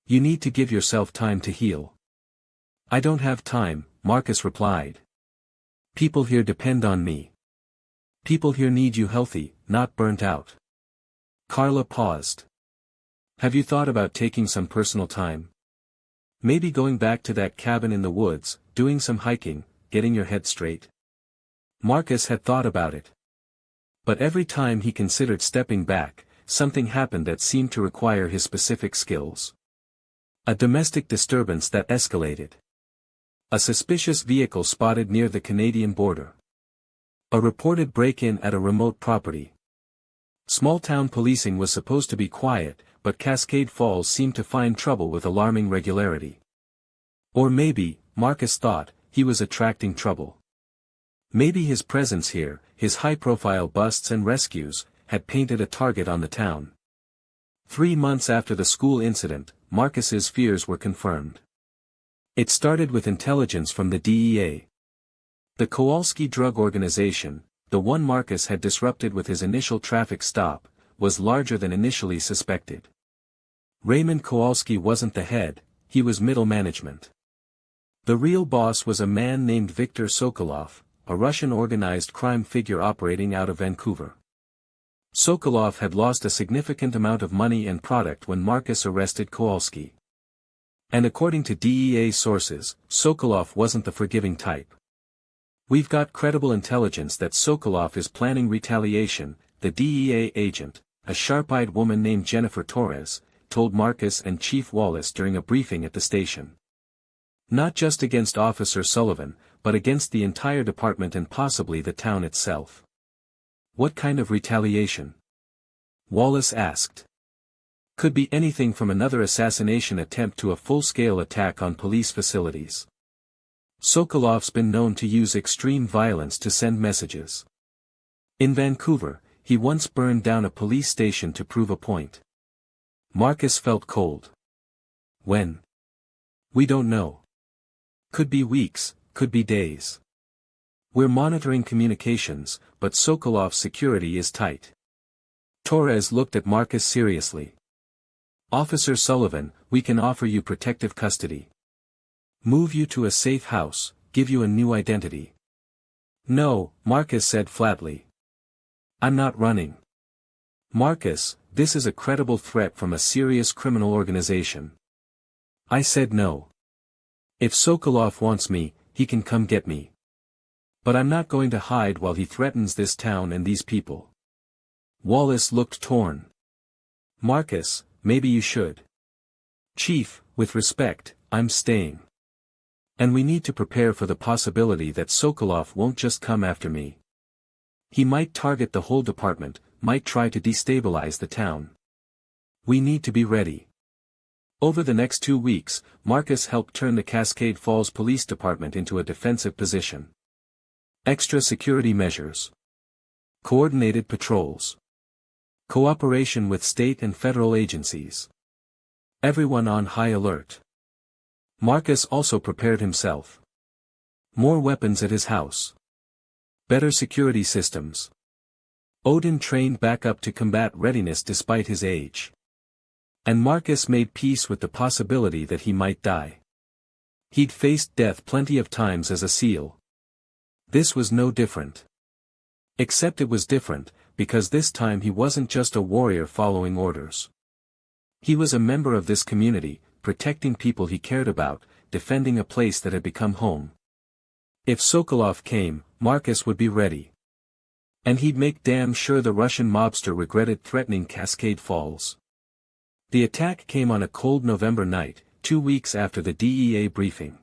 A: You need to give yourself time to heal. I don't have time, Marcus replied. People here depend on me. People here need you healthy, not burnt out. Carla paused. Have you thought about taking some personal time? Maybe going back to that cabin in the woods, doing some hiking, getting your head straight? Marcus had thought about it. But every time he considered stepping back, something happened that seemed to require his specific skills. A domestic disturbance that escalated. A suspicious vehicle spotted near the Canadian border. A reported break-in at a remote property. Small-town policing was supposed to be quiet, but Cascade Falls seemed to find trouble with alarming regularity. Or maybe, Marcus thought, he was attracting trouble. Maybe his presence here, his high-profile busts and rescues, had painted a target on the town. 3 months after the school incident, Marcus's fears were confirmed. It started with intelligence from the DEA. The Kowalski drug organization, the one Marcus had disrupted with his initial traffic stop, was larger than initially suspected. Raymond Kowalski wasn't the head, he was middle management. The real boss was a man named Viktor Sokolov, a Russian organized crime figure operating out of Vancouver. Sokolov had lost a significant amount of money and product when Marcus arrested Kowalski. And according to DEA sources, Sokolov wasn't the forgiving type. We've got credible intelligence that Sokolov is planning retaliation, the DEA agent, a sharp-eyed woman named Jennifer Torres, told Marcus and Chief Wallace during a briefing at the station. Not just against Officer Sullivan, but against the entire department and possibly the town itself. What kind of retaliation? Wallace asked. Could be anything from another assassination attempt to a full-scale attack on police facilities. Sokolov's been known to use extreme violence to send messages. In Vancouver, he once burned down a police station to prove a point. Marcus felt cold. When? We don't know. Could be weeks, could be days. We're monitoring communications, but Sokolov's security is tight. Torres looked at Marcus seriously. Officer Sullivan, we can offer you protective custody. Move you to a safe house, give you a new identity. No, Marcus said flatly. I'm not running. Marcus, this is a credible threat from a serious criminal organization. I said no. If Sokolov wants me, he can come get me. But I'm not going to hide while he threatens this town and these people. Wallace looked torn. Marcus, maybe you should. Chief, with respect, I'm staying. And we need to prepare for the possibility that Sokolov won't just come after me. He might target the whole department, might try to destabilize the town. We need to be ready. Over the next 2 weeks, Marcus helped turn the Cascade Falls Police Department into a defensive position. Extra security measures. Coordinated patrols. Cooperation with state and federal agencies. Everyone on high alert. Marcus also prepared himself. More weapons at his house. Better security systems. Odin trained back up to combat readiness despite his age. And Marcus made peace with the possibility that he might die. He'd faced death plenty of times as a SEAL. This was no different. Except it was different, because this time he wasn't just a warrior following orders. He was a member of this community, protecting people he cared about, defending a place that had become home. If Sokolov came, Marcus would be ready. And he'd make damn sure the Russian mobster regretted threatening Cascade Falls. The attack came on a cold November night, 2 weeks after the DEA briefing.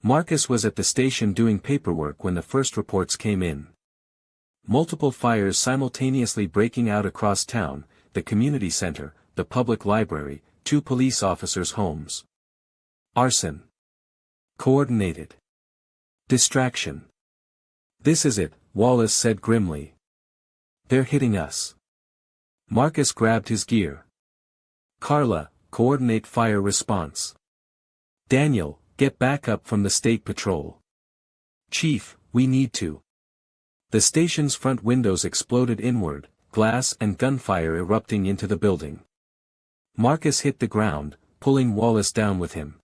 A: Marcus was at the station doing paperwork when the first reports came in. Multiple fires simultaneously breaking out across town, the community center, the public library, 2 police officers' homes. Arson. Coordinated. Distraction. This is it, Wallace said grimly. They're hitting us. Marcus grabbed his gear. Carla, coordinate fire response. Daniel, get back up from the state patrol. Chief, we need to. The station's front windows exploded inward, glass and gunfire erupting into the building. Marcus hit the ground, pulling Wallace down with him.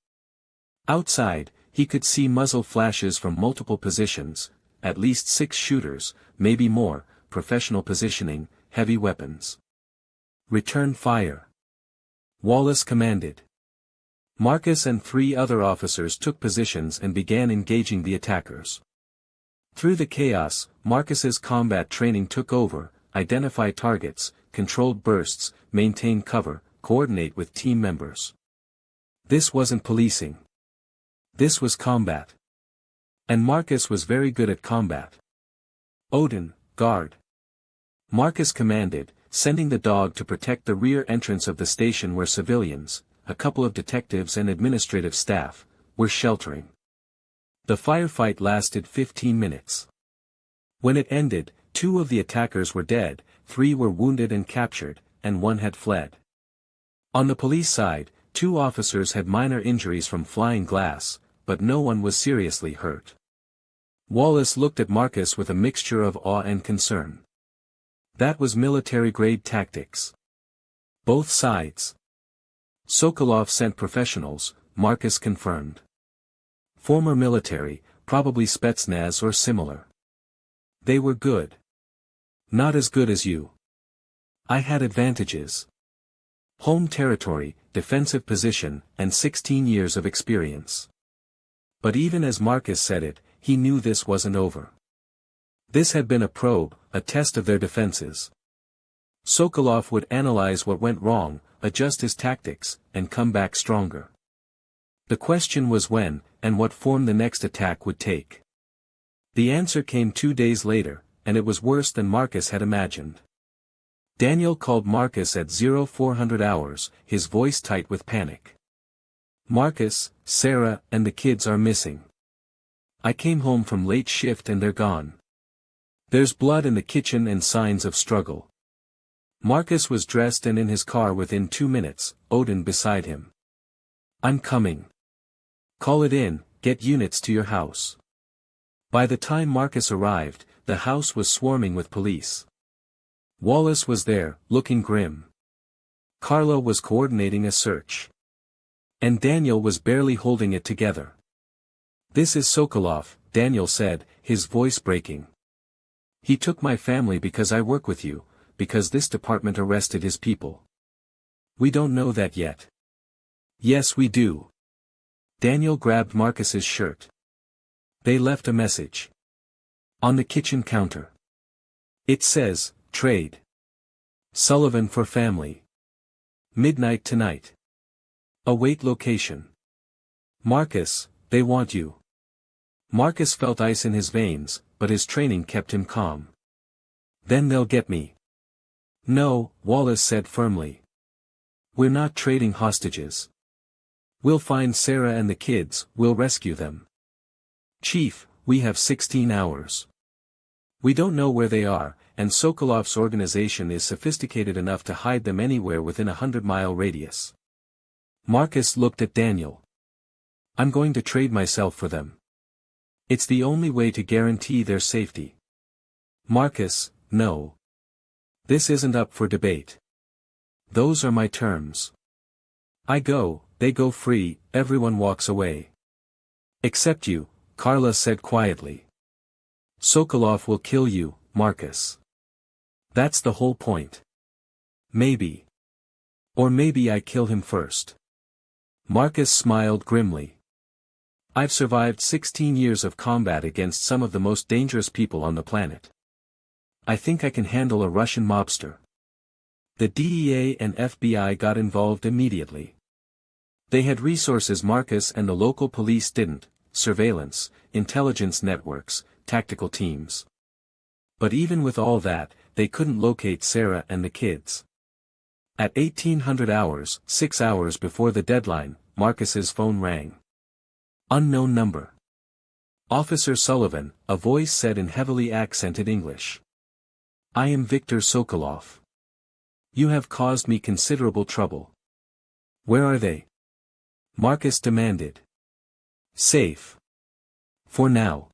A: Outside, he could see muzzle flashes from multiple positions, at least 6 shooters, maybe more, professional positioning, heavy weapons. Return fire. Wallace commanded. Marcus and 3 other officers took positions and began engaging the attackers. Through the chaos, Marcus's combat training took over: identify targets, controlled bursts, maintain cover, coordinate with team members. This wasn't policing. This was combat. And Marcus was very good at combat. Odin, guard. Marcus commanded, sending the dog to protect the rear entrance of the station where civilians, a couple of detectives and administrative staff, were sheltering. The firefight lasted 15 minutes. When it ended, 2 of the attackers were dead, 3 were wounded and captured, and 1 had fled. On the police side, 2 officers had minor injuries from flying glass, but no one was seriously hurt. Wallace looked at Marcus with a mixture of awe and concern. That was military-grade tactics. Both sides. Sokolov sent professionals, Marcus confirmed. Former military, probably Spetsnaz or similar. They were good. Not as good as you. I had advantages. Home territory, defensive position, and 16 years of experience. But even as Marcus said it, he knew this wasn't over. This had been a probe, a test of their defenses. Sokolov would analyze what went wrong, adjust his tactics, and come back stronger. The question was when, and what form the next attack would take. The answer came 2 days later, and it was worse than Marcus had imagined. Daniel called Marcus at 0400 hours, his voice tight with panic. Marcus, Sarah, and the kids are missing. I came home from late shift and they're gone. There's blood in the kitchen and signs of struggle. Marcus was dressed and in his car within 2 minutes, Odin beside him. I'm coming. Call it in, get units to your house. By the time Marcus arrived, the house was swarming with police. Wallace was there, looking grim. Carla was coordinating a search. And Daniel was barely holding it together. This is Sokolov, Daniel said, his voice breaking. He took my family because I work with you, because this department arrested his people. We don't know that yet. Yes, we do. Daniel grabbed Marcus's shirt. They left a message. On the kitchen counter. It says, trade. Sullivan for family. Midnight tonight. Await location. Marcus, they want you. Marcus felt ice in his veins, but his training kept him calm. Then they'll get me. No, Wallace said firmly. We're not trading hostages. We'll find Sarah and the kids, we'll rescue them. Chief, we have 16 hours. We don't know where they are, and Sokolov's organization is sophisticated enough to hide them anywhere within a 100-mile radius. Marcus looked at Daniel. I'm going to trade myself for them. It's the only way to guarantee their safety. Marcus, no. This isn't up for debate. Those are my terms. I go, they go free, everyone walks away. Except you, Carla said quietly. Sokolov will kill you, Marcus. That's the whole point. Maybe. Or maybe I kill him first. Marcus smiled grimly. I've survived 16 years of combat against some of the most dangerous people on the planet. I think I can handle a Russian mobster. The DEA and FBI got involved immediately. They had resources Marcus and the local police didn't: surveillance, intelligence networks, tactical teams. But even with all that, they couldn't locate Sarah and the kids. At 1800 hours, 6 hours before the deadline, Marcus's phone rang. Unknown number. Officer Sullivan, a voice said in heavily accented English. I am Viktor Sokolov. You have caused me considerable trouble. Where are they? Marcus demanded. Safe. For now.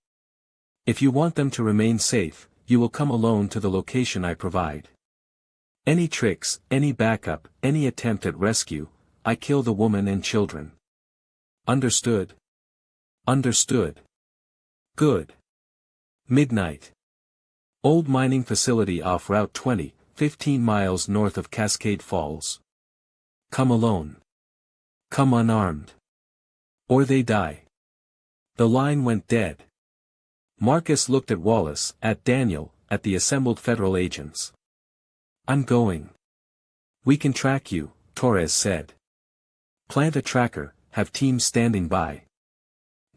A: If you want them to remain safe, you will come alone to the location I provide. Any tricks, any backup, any attempt at rescue, I kill the woman and children. Understood? Understood. Good. Midnight. Old mining facility off Route 20, 15 miles north of Cascade Falls. Come alone. Come unarmed. Or they die. The line went dead. Marcus looked at Wallace, at Daniel, at the assembled federal agents. I'm going. We can track you, Torres said. Plant a tracker, have teams standing by.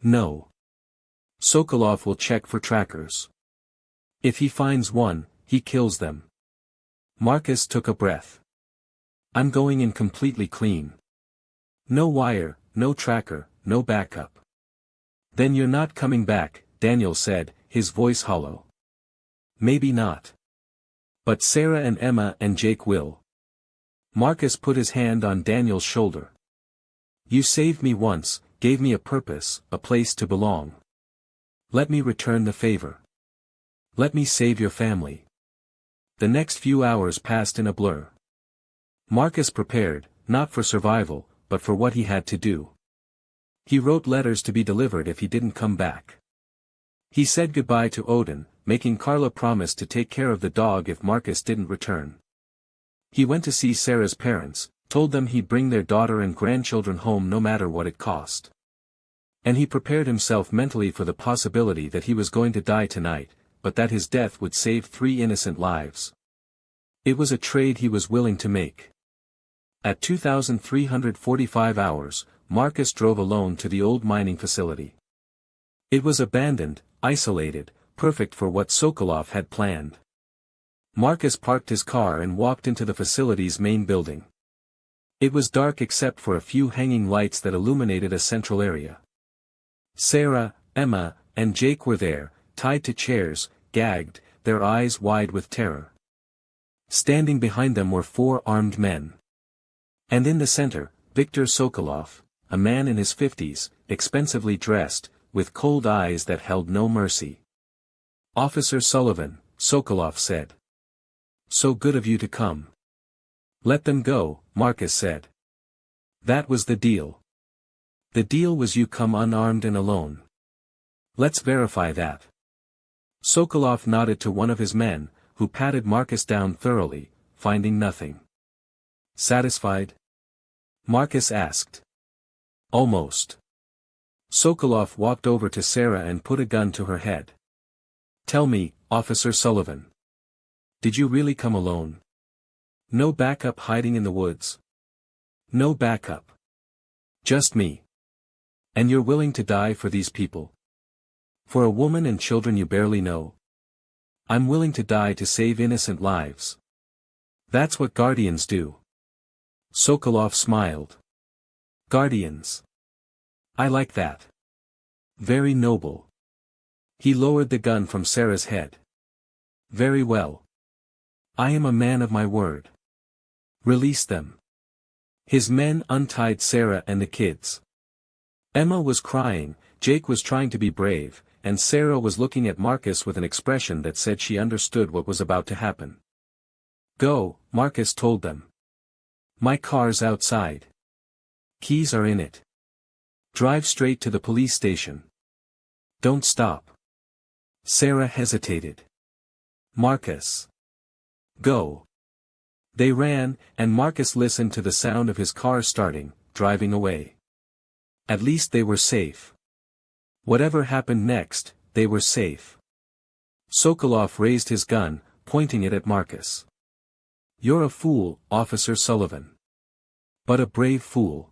A: No. Sokolov will check for trackers. If he finds one, he kills them. Marcus took a breath. I'm going in completely clean. No wire, no tracker, no backup. Then you're not coming back, Daniel said, his voice hollow. Maybe not. But Sarah and Emma and Jake will. Marcus put his hand on Daniel's shoulder. You saved me once, gave me a purpose, a place to belong. Let me return the favor. Let me save your family. The next few hours passed in a blur. Marcus prepared, not for survival, but for what he had to do. He wrote letters to be delivered if he didn't come back. He said goodbye to Odin, making Carla promise to take care of the dog if Marcus didn't return. He went to see Sarah's parents, told them he'd bring their daughter and grandchildren home no matter what it cost. And he prepared himself mentally for the possibility that he was going to die tonight, but that his death would save 3 innocent lives. It was a trade he was willing to make. At 2,345 hours, Marcus drove alone to the old mining facility. It was abandoned, isolated, perfect for what Sokolov had planned. Marcus parked his car and walked into the facility's main building. It was dark except for a few hanging lights that illuminated a central area. Sarah, Emma, and Jake were there, tied to chairs, gagged, their eyes wide with terror. Standing behind them were 4 armed men. And in the center, Viktor Sokolov, a man in his 50s, expensively dressed, with cold eyes that held no mercy. Officer Sullivan, Sokolov said. So good of you to come. Let them go, Marcus said. That was the deal. The deal was you come unarmed and alone. Let's verify that. Sokolov nodded to one of his men, who patted Marcus down thoroughly, finding nothing. Satisfied? Marcus asked. Almost. Sokolov walked over to Sarah and put a gun to her head. Tell me, Officer Sullivan. Did you really come alone? No backup hiding in the woods? No backup. Just me. And you're willing to die for these people? For a woman and children you barely know? I'm willing to die to save innocent lives. That's what guardians do. Sokolov smiled. Guardians. I like that. Very noble. He lowered the gun from Sarah's head. Very well. I am a man of my word. Release them. His men untied Sarah and the kids. Emma was crying, Jake was trying to be brave, and Sarah was looking at Marcus with an expression that said she understood what was about to happen. Go, Marcus told them. My car's outside. Keys are in it. Drive straight to the police station. Don't stop. Sarah hesitated. Marcus. Go. They ran, and Marcus listened to the sound of his car starting, driving away. At least they were safe. Whatever happened next, they were safe. Sokolov raised his gun, pointing it at Marcus. You're a fool, Officer Sullivan. But a brave fool.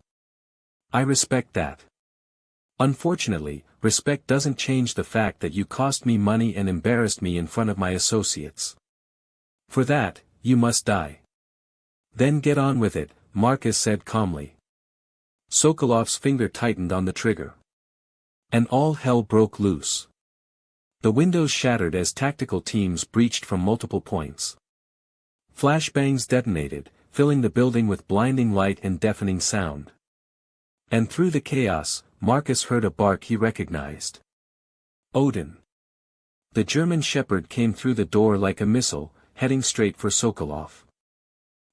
A: I respect that. Unfortunately, respect doesn't change the fact that you cost me money and embarrassed me in front of my associates. For that, you must die. Then get on with it, Marcus said calmly. Sokolov's finger tightened on the trigger. And all hell broke loose. The windows shattered as tactical teams breached from multiple points. Flashbangs detonated, filling the building with blinding light and deafening sound. And through the chaos, Marcus heard a bark he recognized. Odin. The German shepherd came through the door like a missile, heading straight for Sokolov.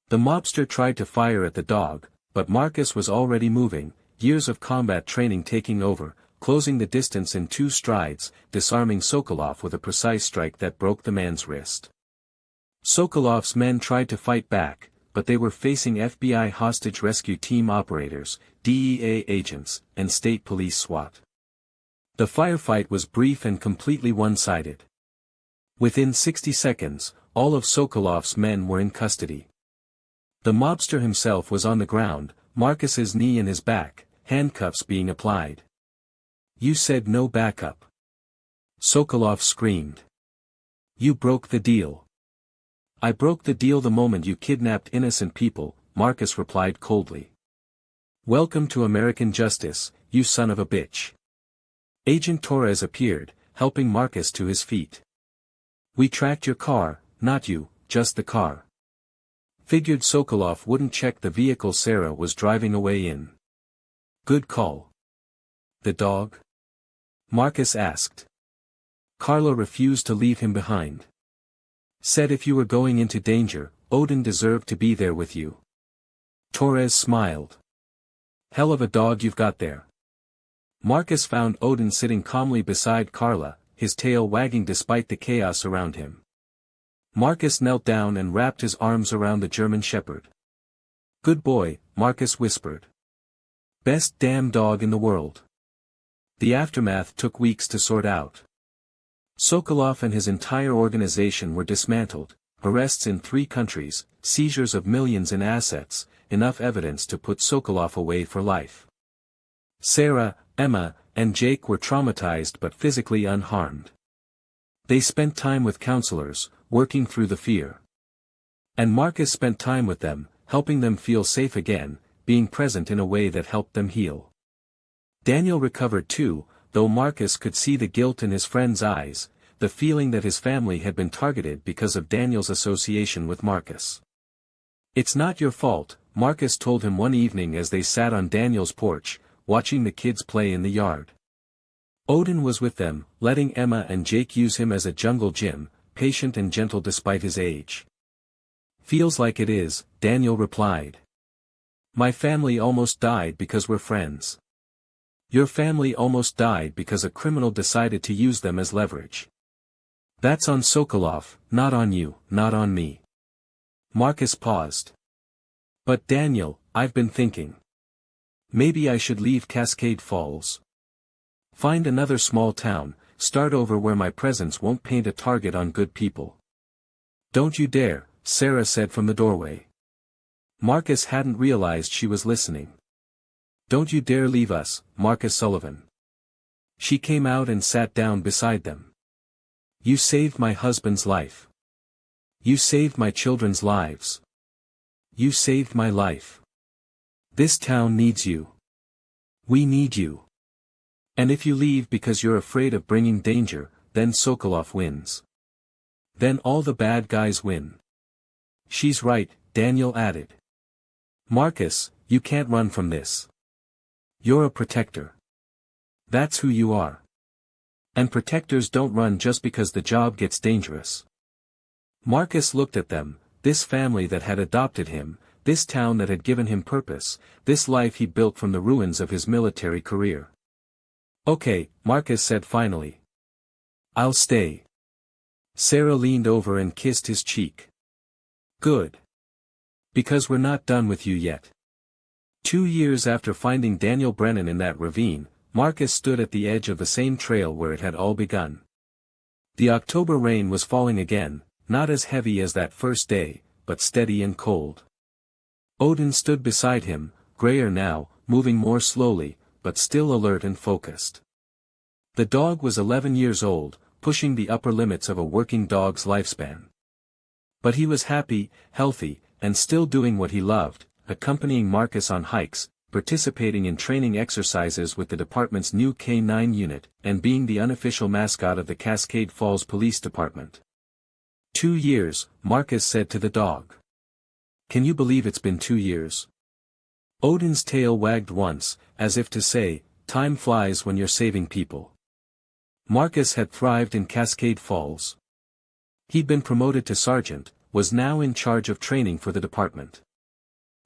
A: The mobster tried to fire at the dog, but Marcus was already moving, years of combat training taking over, closing the distance in 2 strides, disarming Sokolov with a precise strike that broke the man's wrist. Sokolov's men tried to fight back, but they were facing FBI hostage rescue team operators, DEA agents, and state police SWAT. The firefight was brief and completely one-sided. Within 60 seconds, all of Sokolov's men were in custody. The mobster himself was on the ground, Marcus's knee in his back, handcuffs being applied. You said no backup. Sokolov screamed. You broke the deal. I broke the deal the moment you kidnapped innocent people, Marcus replied coldly. Welcome to American justice, you son of a bitch. Agent Torres appeared, helping Marcus to his feet. We tracked your car, not you, just the car. Figured Sokolov wouldn't check the vehicle Sarah was driving away in. Good call. The dog? Marcus asked. Carla refused to leave him behind. Said if you were going into danger, Odin deserved to be there with you. Torres smiled. Hell of a dog you've got there. Marcus found Odin sitting calmly beside Carla, his tail wagging despite the chaos around him. Marcus knelt down and wrapped his arms around the German shepherd. Good boy, Marcus whispered. Best damn dog in the world. The aftermath took weeks to sort out. Sokolov and his entire organization were dismantled, arrests in 3 countries, seizures of millions in assets, enough evidence to put Sokolov away for life. Sarah, Emma, and Jake were traumatized but physically unharmed. They spent time with counselors, working through the fear. And Marcus spent time with them, helping them feel safe again, being present in a way that helped them heal. Daniel recovered too, though Marcus could see the guilt in his friend's eyes, the feeling that his family had been targeted because of Daniel's association with Marcus. It's not your fault, Marcus told him one evening as they sat on Daniel's porch, watching the kids play in the yard. Odin was with them, letting Emma and Jake use him as a jungle gym, patient and gentle despite his age. Feels like it is, Daniel replied. My family almost died because we're friends. Your family almost died because a criminal decided to use them as leverage. That's on Sokolov, not on you, not on me. Marcus paused. But Daniel, I've been thinking. Maybe I should leave Cascade Falls. Find another small town, start over where my presence won't paint a target on good people. Don't you dare, Sarah said from the doorway. Marcus hadn't realized she was listening. Don't you dare leave us, Marcus Sullivan. She came out and sat down beside them. You saved my husband's life. You saved my children's lives. You saved my life. This town needs you. We need you. And if you leave because you're afraid of bringing danger, then Sokolov wins. Then all the bad guys win. She's right, Daniel added. Marcus, you can't run from this. You're a protector. That's who you are. And protectors don't run just because the job gets dangerous. Marcus looked at them, this family that had adopted him, this town that had given him purpose, this life he built from the ruins of his military career. Okay, Marcus said finally. I'll stay. Sarah leaned over and kissed his cheek. Good. Because we're not done with you yet. 2 years after finding Daniel Brennan in that ravine, Marcus stood at the edge of the same trail where it had all begun. The October rain was falling again, not as heavy as that first day, but steady and cold. Odin stood beside him, grayer now, moving more slowly, but still alert and focused. The dog was 11 years old, pushing the upper limits of a working dog's lifespan. But he was happy, healthy, and still doing what he loved, accompanying Marcus on hikes, participating in training exercises with the department's new K-9 unit, and being the unofficial mascot of the Cascade Falls Police Department. 2 years, Marcus said to the dog. Can you believe it's been 2 years? Odin's tail wagged once, as if to say, time flies when you're saving people. Marcus had thrived in Cascade Falls. He'd been promoted to sergeant, was now in charge of training for the department.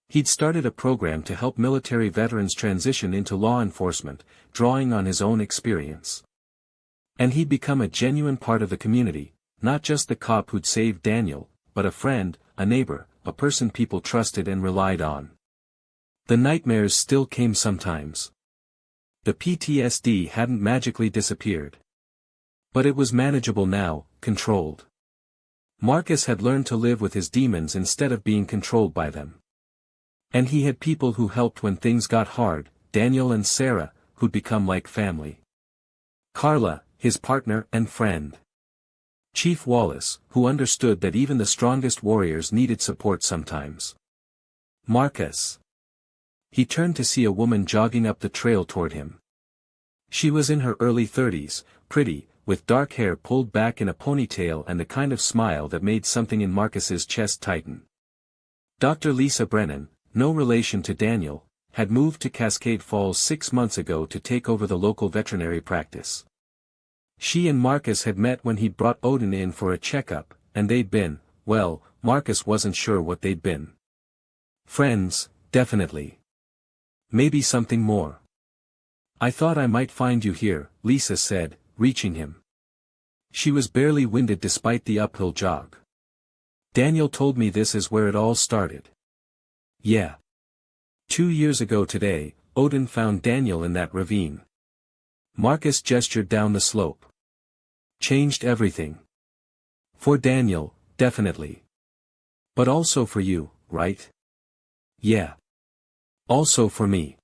A: He'd started a program to help military veterans transition into law enforcement, drawing on his own experience. And he'd become a genuine part of the community, not just the cop who'd saved Daniel, but a friend, a neighbor, a person people trusted and relied on. The nightmares still came sometimes. The PTSD hadn't magically disappeared. But it was manageable now, controlled. Marcus had learned to live with his demons instead of being controlled by them. And he had people who helped when things got hard, Daniel and Sarah, who'd become like family. Carla, his partner and friend. Chief Wallace, who understood that even the strongest warriors needed support sometimes. Marcus. He turned to see a woman jogging up the trail toward him. She was in her early 30s, pretty, with dark hair pulled back in a ponytail and the kind of smile that made something in Marcus's chest tighten. Dr. Lisa Brennan, no relation to Daniel, had moved to Cascade Falls 6 months ago to take over the local veterinary practice. She and Marcus had met when he'd brought Odin in for a checkup, and they'd been, well, Marcus wasn't sure what they'd been. Friends, definitely. Maybe something more. I thought I might find you here, Lisa said, reaching him. She was barely winded despite the uphill jog. Daniel told me this is where it all started. Yeah. 2 years ago today, Odin found Daniel in that ravine. Marcus gestured down the slope. Changed everything. For Daniel, definitely. But also for you, right? Yeah. Also for me.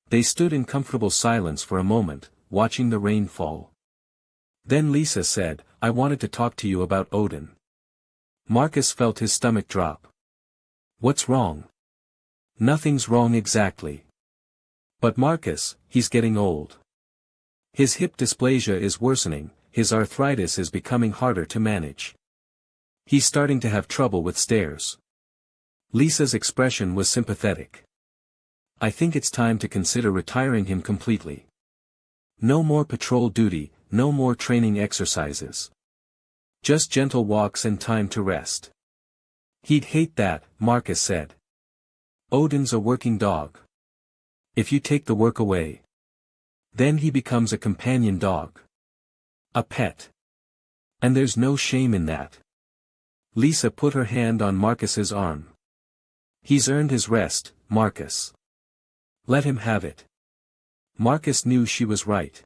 A: They stood in comfortable silence for a moment, watching the rain fall. Then Lisa said, I wanted to talk to you about Odin. Marcus felt his stomach drop. What's wrong? Nothing's wrong exactly. But Marcus, he's getting old. His hip dysplasia is worsening, his arthritis is becoming harder to manage. He's starting to have trouble with stairs. Lisa's expression was sympathetic. I think it's time to consider retiring him completely. No more patrol duty, no more training exercises. Just gentle walks and time to rest. He'd hate that, Marcus said. Odin's a working dog. If you take the work away, then he becomes a companion dog. A pet. And there's no shame in that. Lisa put her hand on Marcus's arm. He's earned his rest, Marcus. Let him have it. Marcus knew she was right.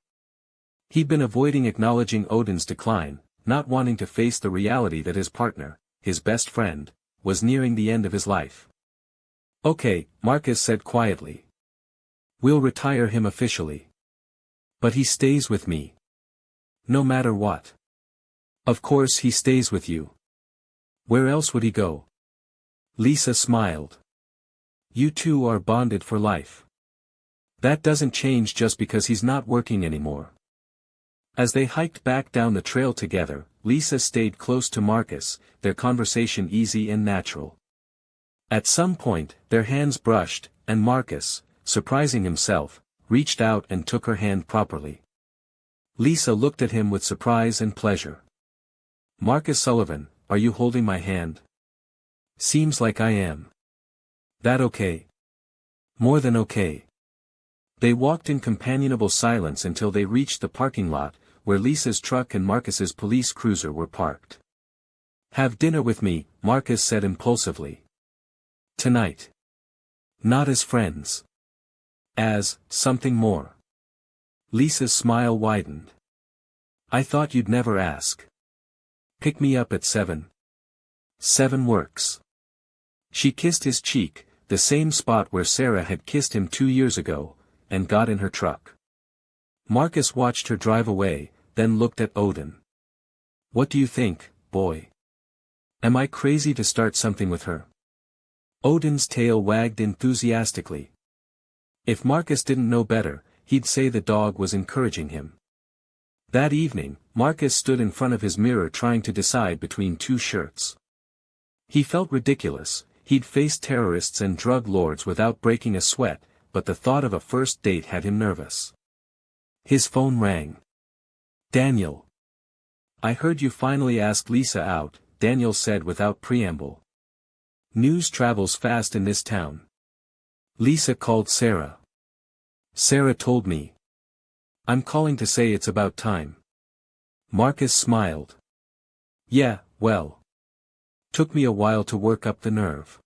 A: He'd been avoiding acknowledging Odin's decline, not wanting to face the reality that his partner, his best friend, was nearing the end of his life. Okay, Marcus said quietly. We'll retire him officially. But he stays with me. No matter what. Of course he stays with you. Where else would he go? Lisa smiled. You two are bonded for life. That doesn't change just because he's not working anymore. As they hiked back down the trail together, Lisa stayed close to Marcus, their conversation easy and natural. At some point, their hands brushed, and Marcus, surprising himself, reached out and took her hand properly. Lisa looked at him with surprise and pleasure. Marcus Sullivan, are you holding my hand? Seems like I am. That okay? More than okay. They walked in companionable silence until they reached the parking lot, where Lisa's truck and Marcus's police cruiser were parked. Have dinner with me, Marcus said impulsively. Tonight. Not as friends. As, something more. Lisa's smile widened. I thought you'd never ask. Pick me up at 7. 7 works. She kissed his cheek, the same spot where Sarah had kissed him 2 years ago, and got in her truck. Marcus watched her drive away, then looked at Odin. What do you think, boy? Am I crazy to start something with her? Odin's tail wagged enthusiastically. If Marcus didn't know better, he'd say the dog was encouraging him. That evening, Marcus stood in front of his mirror trying to decide between 2 shirts. He felt ridiculous. He'd faced terrorists and drug lords without breaking a sweat, but the thought of a first date had him nervous. His phone rang. Daniel. I heard you finally asked Lisa out, Daniel said without preamble. News travels fast in this town. Lisa called Sarah. Sarah told me. I'm calling to say it's about time. Marcus smiled. Yeah, well. Took me a while to work up the nerve.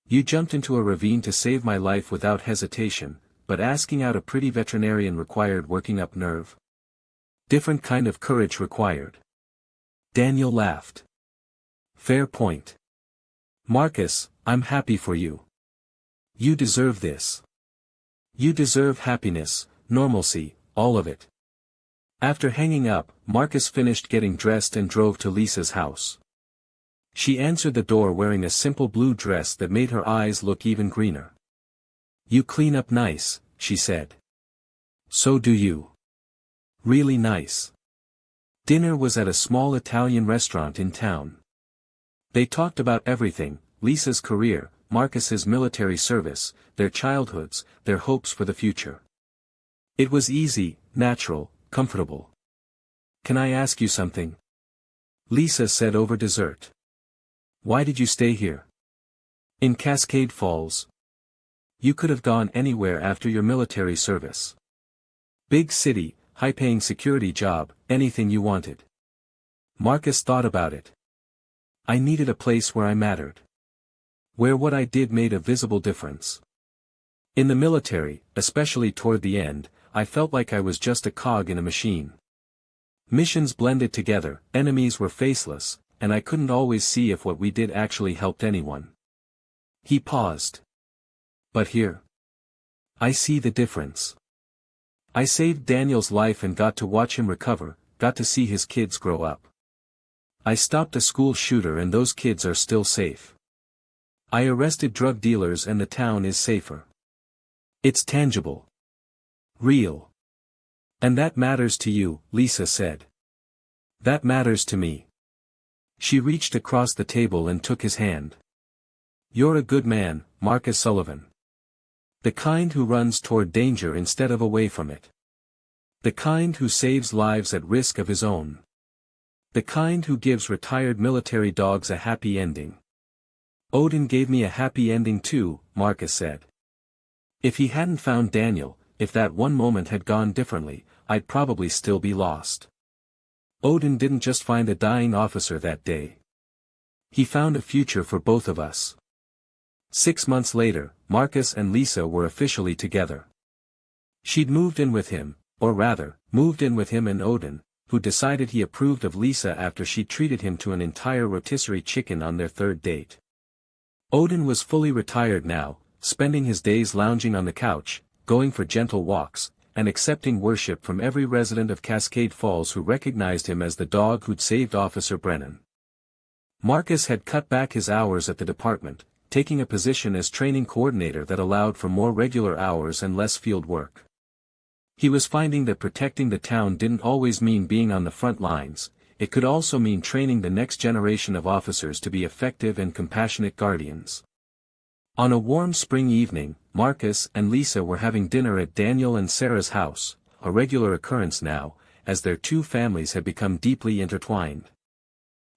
A: You jumped into a ravine to save my life without hesitation, but asking out a pretty veterinarian required working up nerve. Different kind of courage required. Daniel laughed. Fair point. Marcus, I'm happy for you. You deserve this. You deserve happiness, normalcy, all of it. After hanging up, Marcus finished getting dressed and drove to Lisa's house. She answered the door wearing a simple blue dress that made her eyes look even greener. You clean up nice, she said. So do you. Really nice. Dinner was at a small Italian restaurant in town. They talked about everything, Lisa's career, Marcus's military service, their childhoods, their hopes for the future. It was easy, natural, comfortable. Can I ask you something? Lisa said over dessert. Why did you stay here? In Cascade Falls. You could have gone anywhere after your military service. Big city, high-paying security job, anything you wanted. Marcus thought about it. I needed a place where I mattered. Where what I did made a visible difference. In the military, especially toward the end, I felt like I was just a cog in a machine. Missions blended together, enemies were faceless, and I couldn't always see if what we did actually helped anyone. He paused. But here. I see the difference. I saved Daniel's life and got to watch him recover, got to see his kids grow up. I stopped a school shooter and those kids are still safe. I arrested drug dealers and the town is safer. It's tangible. Real. And that matters to you, Lisa said. That matters to me. She reached across the table and took his hand. You're a good man, Marcus Sullivan. The kind who runs toward danger instead of away from it. The kind who saves lives at risk of his own. The kind who gives retired military dogs a happy ending. Odin gave me a happy ending too, Marcus said. If he hadn't found Daniel, if that one moment had gone differently, I'd probably still be lost. Odin didn't just find a dying officer that day. He found a future for both of us. 6 months later, Marcus and Lisa were officially together. She'd moved in with him, or rather, moved in with him and Odin, who decided he approved of Lisa after she treated him to an entire rotisserie chicken on their third date. Odin was fully retired now, spending his days lounging on the couch, going for gentle walks, and accepting worship from every resident of Cascade Falls who recognized him as the dog who'd saved Officer Brennan. Marcus had cut back his hours at the department, taking a position as training coordinator that allowed for more regular hours and less field work. He was finding that protecting the town didn't always mean being on the front lines, it could also mean training the next generation of officers to be effective and compassionate guardians. On a warm spring evening, Marcus and Lisa were having dinner at Daniel and Sarah's house, a regular occurrence now, as their two families had become deeply intertwined.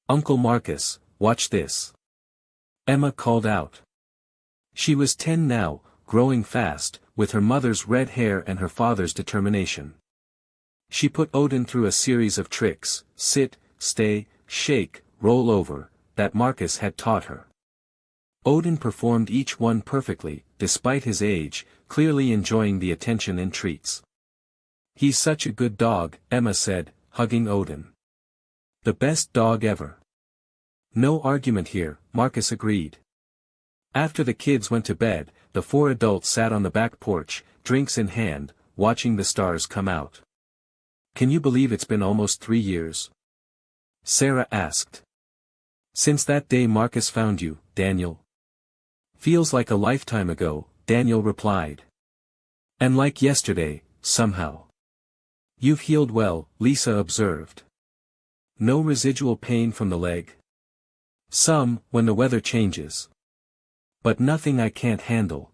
A: "Uncle Marcus, watch this," Emma called out. She was 10 now, growing fast, with her mother's red hair and her father's determination. She put Odin through a series of tricks, sit, stay, shake, roll over, that Marcus had taught her. Odin performed each one perfectly, despite his age, clearly enjoying the attention and treats. "He's such a good dog," Emma said, hugging Odin. "The best dog ever." "No argument here," Marcus agreed. After the kids went to bed, the 4 adults sat on the back porch, drinks in hand, watching the stars come out. "Can you believe it's been almost 3 years?" Sarah asked. "Since that day Marcus found you, Daniel." "Feels like a lifetime ago," Daniel replied. "And like yesterday, somehow." "You've healed well," Lisa observed. "No residual pain from the leg?" "Some, when the weather changes. But nothing I can't handle."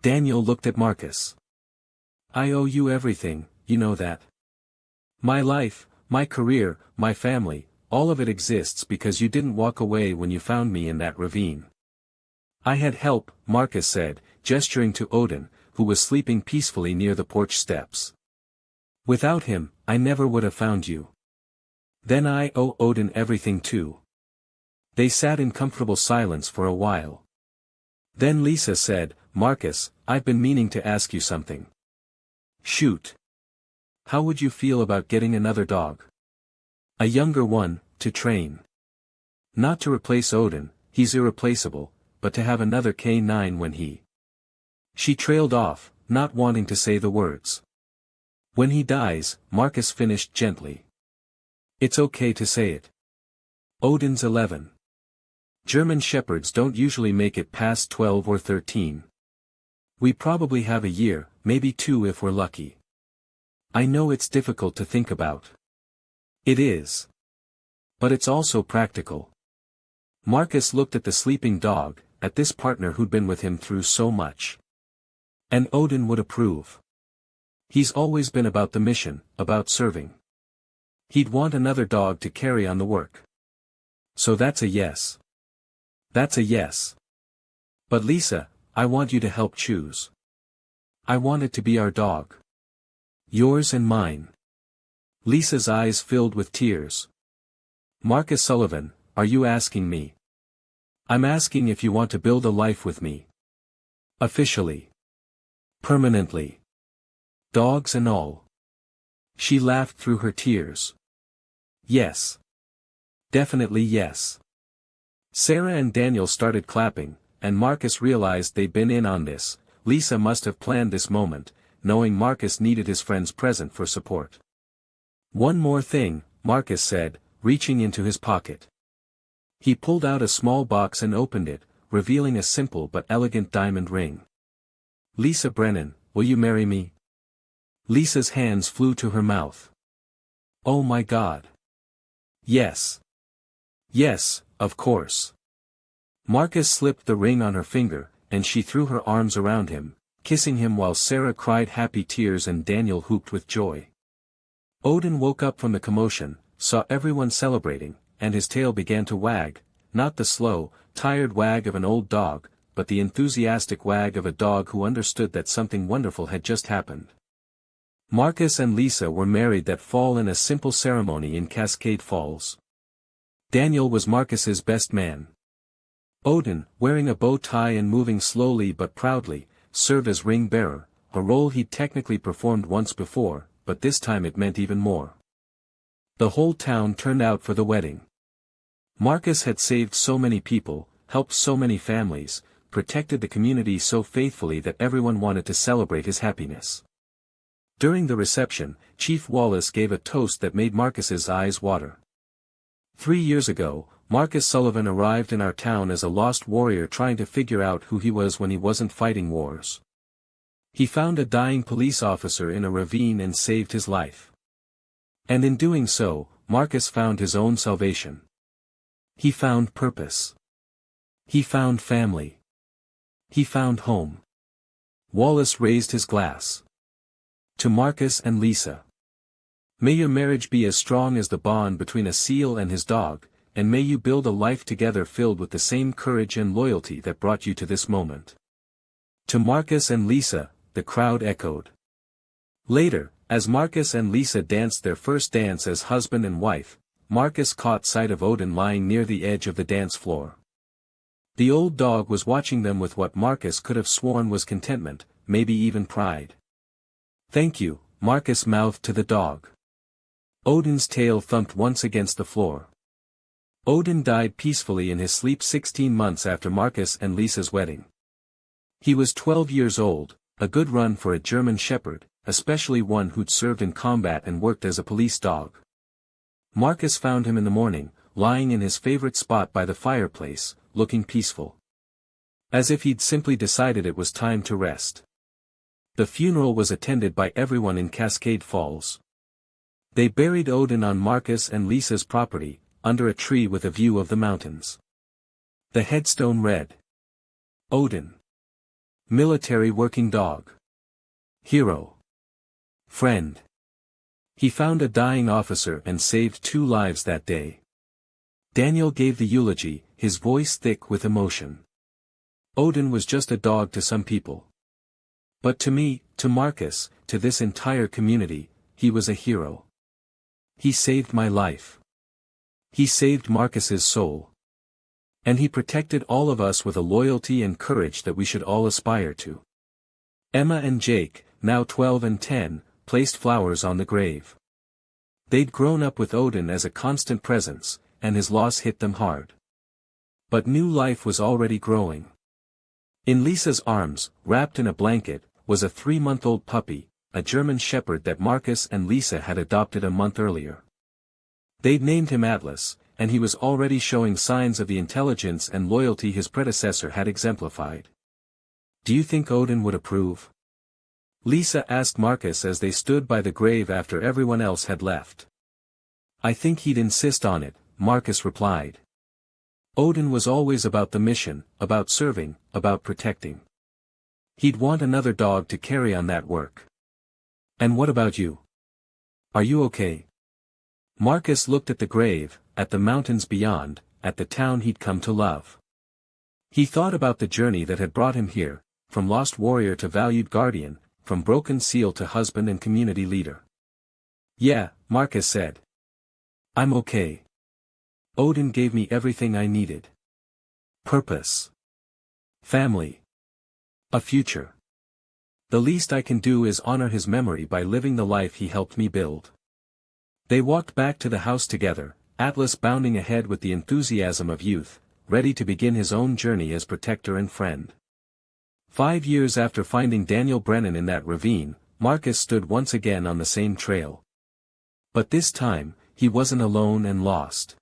A: Daniel looked at Marcus. "I owe you everything, you know that. My life, my career, my family, all of it exists because you didn't walk away when you found me in that ravine." "I had help," Marcus said, gesturing to Odin, who was sleeping peacefully near the porch steps. "Without him, I never would have found you." "Then I owe Odin everything too." They sat in comfortable silence for a while. Then Lisa said, "Marcus, I've been meaning to ask you something." "Shoot. How would you feel about getting another dog? A younger one, to train. Not to replace Odin, he's irreplaceable, but to have another K9 when he—" She trailed off, not wanting to say the words. "When he dies," Marcus finished gently. "It's okay to say it. Odin's 11. German shepherds don't usually make it past 12 or 13. We probably have a year, maybe 2 if we're lucky. I know it's difficult to think about. It is. But it's also practical." Marcus looked at the sleeping dog, at this partner who'd been with him through so much. "And Odin would approve. He's always been about the mission, about serving. He'd want another dog to carry on the work. So that's a yes." "That's a yes. But Lisa, I want you to help choose. I want it to be our dog. Yours and mine." Lisa's eyes filled with tears. "Marcus Sullivan, are you asking me? I'm asking if you want to build a life with me. Officially. Permanently. Dogs and all." She laughed through her tears. "Yes. Definitely yes." Sarah and Daniel started clapping, and Marcus realized they'd been in on this. Lisa must have planned this moment, knowing Marcus needed his friends present for support. "One more thing," Marcus said, reaching into his pocket. He pulled out a small box and opened it, revealing a simple but elegant diamond ring. "Lisa Brennan, will you marry me?" Lisa's hands flew to her mouth. "Oh my God. Yes. Yes, of course." Marcus slipped the ring on her finger, and she threw her arms around him, kissing him while Sarah cried happy tears and Daniel whooped with joy. Odin woke up from the commotion, saw everyone celebrating, and his tail began to wag, not the slow, tired wag of an old dog, but the enthusiastic wag of a dog who understood that something wonderful had just happened. Marcus and Lisa were married that fall in a simple ceremony in Cascade Falls. Daniel was Marcus's best man. Odin, wearing a bow tie and moving slowly but proudly, served as ring bearer, a role he'd technically performed once before, but this time it meant even more. The whole town turned out for the wedding. Marcus had saved so many people, helped so many families, protected the community so faithfully that everyone wanted to celebrate his happiness. During the reception, Chief Wallace gave a toast that made Marcus's eyes water. 3 years ago, Marcus Sullivan arrived in our town as a lost warrior trying to figure out who he was when he wasn't fighting wars. He found a dying police officer in a ravine and saved his life. And in doing so, Marcus found his own salvation. He found purpose. He found family. He found home. Wallace raised his glass. To Marcus and Lisa. May your marriage be as strong as the bond between a seal and his dog, and may you build a life together filled with the same courage and loyalty that brought you to this moment. To Marcus and Lisa, the crowd echoed. Later, as Marcus and Lisa danced their first dance as husband and wife, Marcus caught sight of Odin lying near the edge of the dance floor. The old dog was watching them with what Marcus could have sworn was contentment, maybe even pride. "Thank you," Marcus mouthed to the dog. Odin's tail thumped once against the floor. Odin died peacefully in his sleep 16 months after Marcus and Lisa's wedding. He was 12 years old, a good run for a German shepherd, especially one who'd served in combat and worked as a police dog. Marcus found him in the morning, lying in his favorite spot by the fireplace, looking peaceful. As if he'd simply decided it was time to rest. The funeral was attended by everyone in Cascade Falls. They buried Odin on Marcus and Lisa's property, under a tree with a view of the mountains. The headstone read: Odin. Military working dog. Hero. Friend. He found a dying officer and saved 2 lives that day. Daniel gave the eulogy, his voice thick with emotion. Odin was just a dog to some people. But to me, to Marcus, to this entire community, he was a hero. He saved my life. He saved Marcus's soul. And he protected all of us with a loyalty and courage that we should all aspire to. Emma and Jake, now 12 and 10, placed flowers on the grave. They'd grown up with Odin as a constant presence, and his loss hit them hard. But new life was already growing. In Lisa's arms, wrapped in a blanket, was a 3-month-old puppy, a German shepherd that Marcus and Lisa had adopted a month earlier. They'd named him Atlas, and he was already showing signs of the intelligence and loyalty his predecessor had exemplified. "Do you think Odin would approve?" Lisa asked Marcus as they stood by the grave after everyone else had left. "I think he'd insist on it," Marcus replied. Odin was always about the mission, about serving, about protecting. He'd want another dog to carry on that work. "And what about you? Are you okay?" Marcus looked at the grave, at the mountains beyond, at the town he'd come to love. He thought about the journey that had brought him here, from lost warrior to valued guardian, from broken seal to husband and community leader. "Yeah," Marcus said. "I'm okay. Odin gave me everything I needed. Purpose. Family. A future. The least I can do is honor his memory by living the life he helped me build." They walked back to the house together, Atlas bounding ahead with the enthusiasm of youth, ready to begin his own journey as protector and friend. 5 years after finding Daniel Brennan in that ravine, Marcus stood once again on the same trail. But this time, he wasn't alone and lost.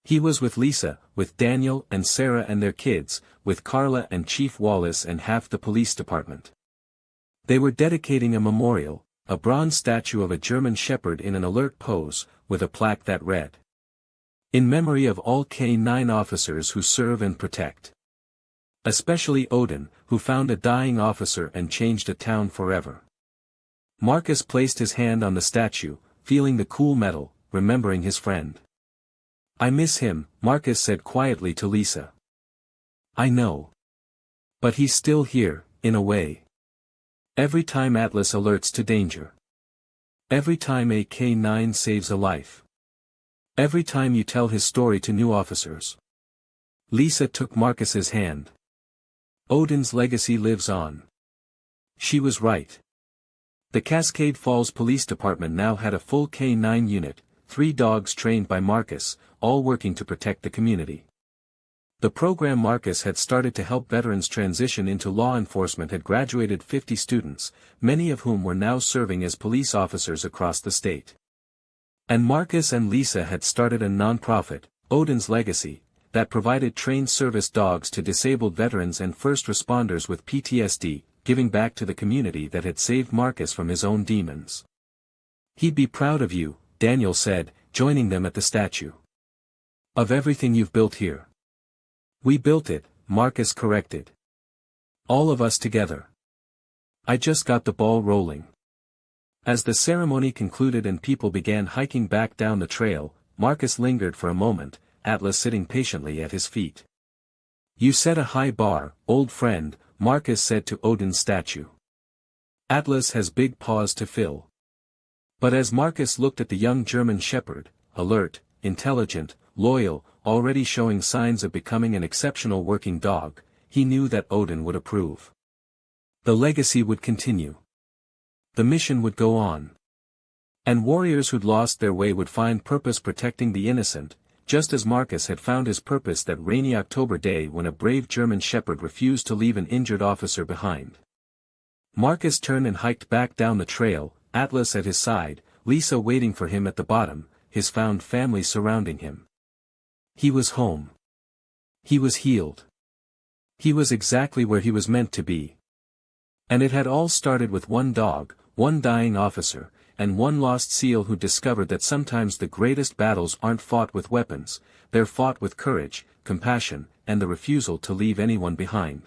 A: He was with Lisa, with Daniel and Sarah and their kids, with Carla and Chief Wallace and half the police department. They were dedicating a memorial, a bronze statue of a German shepherd in an alert pose, with a plaque that read, "In memory of all K-9 officers who serve and protect. Especially Odin, who found a dying officer and changed a town forever." Marcus placed his hand on the statue, feeling the cool metal, remembering his friend. "I miss him," Marcus said quietly to Lisa. "I know. But he's still here, in a way. Every time Atlas alerts to danger. Every time a K-9 saves a life. Every time you tell his story to new officers." Lisa took Marcus's hand. Odin's legacy lives on. She was right. The Cascade Falls Police Department now had a full K-9 unit, 3 dogs trained by Marcus, all working to protect the community. The program Marcus had started to help veterans transition into law enforcement had graduated 50 students, many of whom were now serving as police officers across the state. And Marcus and Lisa had started a non-profit, Odin's Legacy, that provided trained service dogs to disabled veterans and first responders with PTSD, giving back to the community that had saved Marcus from his own demons. "He'd be proud of you," Daniel said, joining them at the statue. "Of everything you've built here." "We built it," Marcus corrected. "All of us together. I just got the ball rolling." As the ceremony concluded and people began hiking back down the trail, Marcus lingered for a moment, Atlas sitting patiently at his feet. "You set a high bar, old friend," Marcus said to Odin's statue. "Atlas has big paws to fill." But as Marcus looked at the young German shepherd, alert, intelligent, loyal, already showing signs of becoming an exceptional working dog, he knew that Odin would approve. The legacy would continue. The mission would go on. And warriors who'd lost their way would find purpose protecting the innocent, just as Marcus had found his purpose that rainy October day when a brave German shepherd refused to leave an injured officer behind. Marcus turned and hiked back down the trail, Atlas at his side, Lisa waiting for him at the bottom, his found family surrounding him. He was home. He was healed. He was exactly where he was meant to be. And it had all started with one dog, one dying officer, and one lost SEAL who discovered that sometimes the greatest battles aren't fought with weapons, they're fought with courage, compassion, and the refusal to leave anyone behind.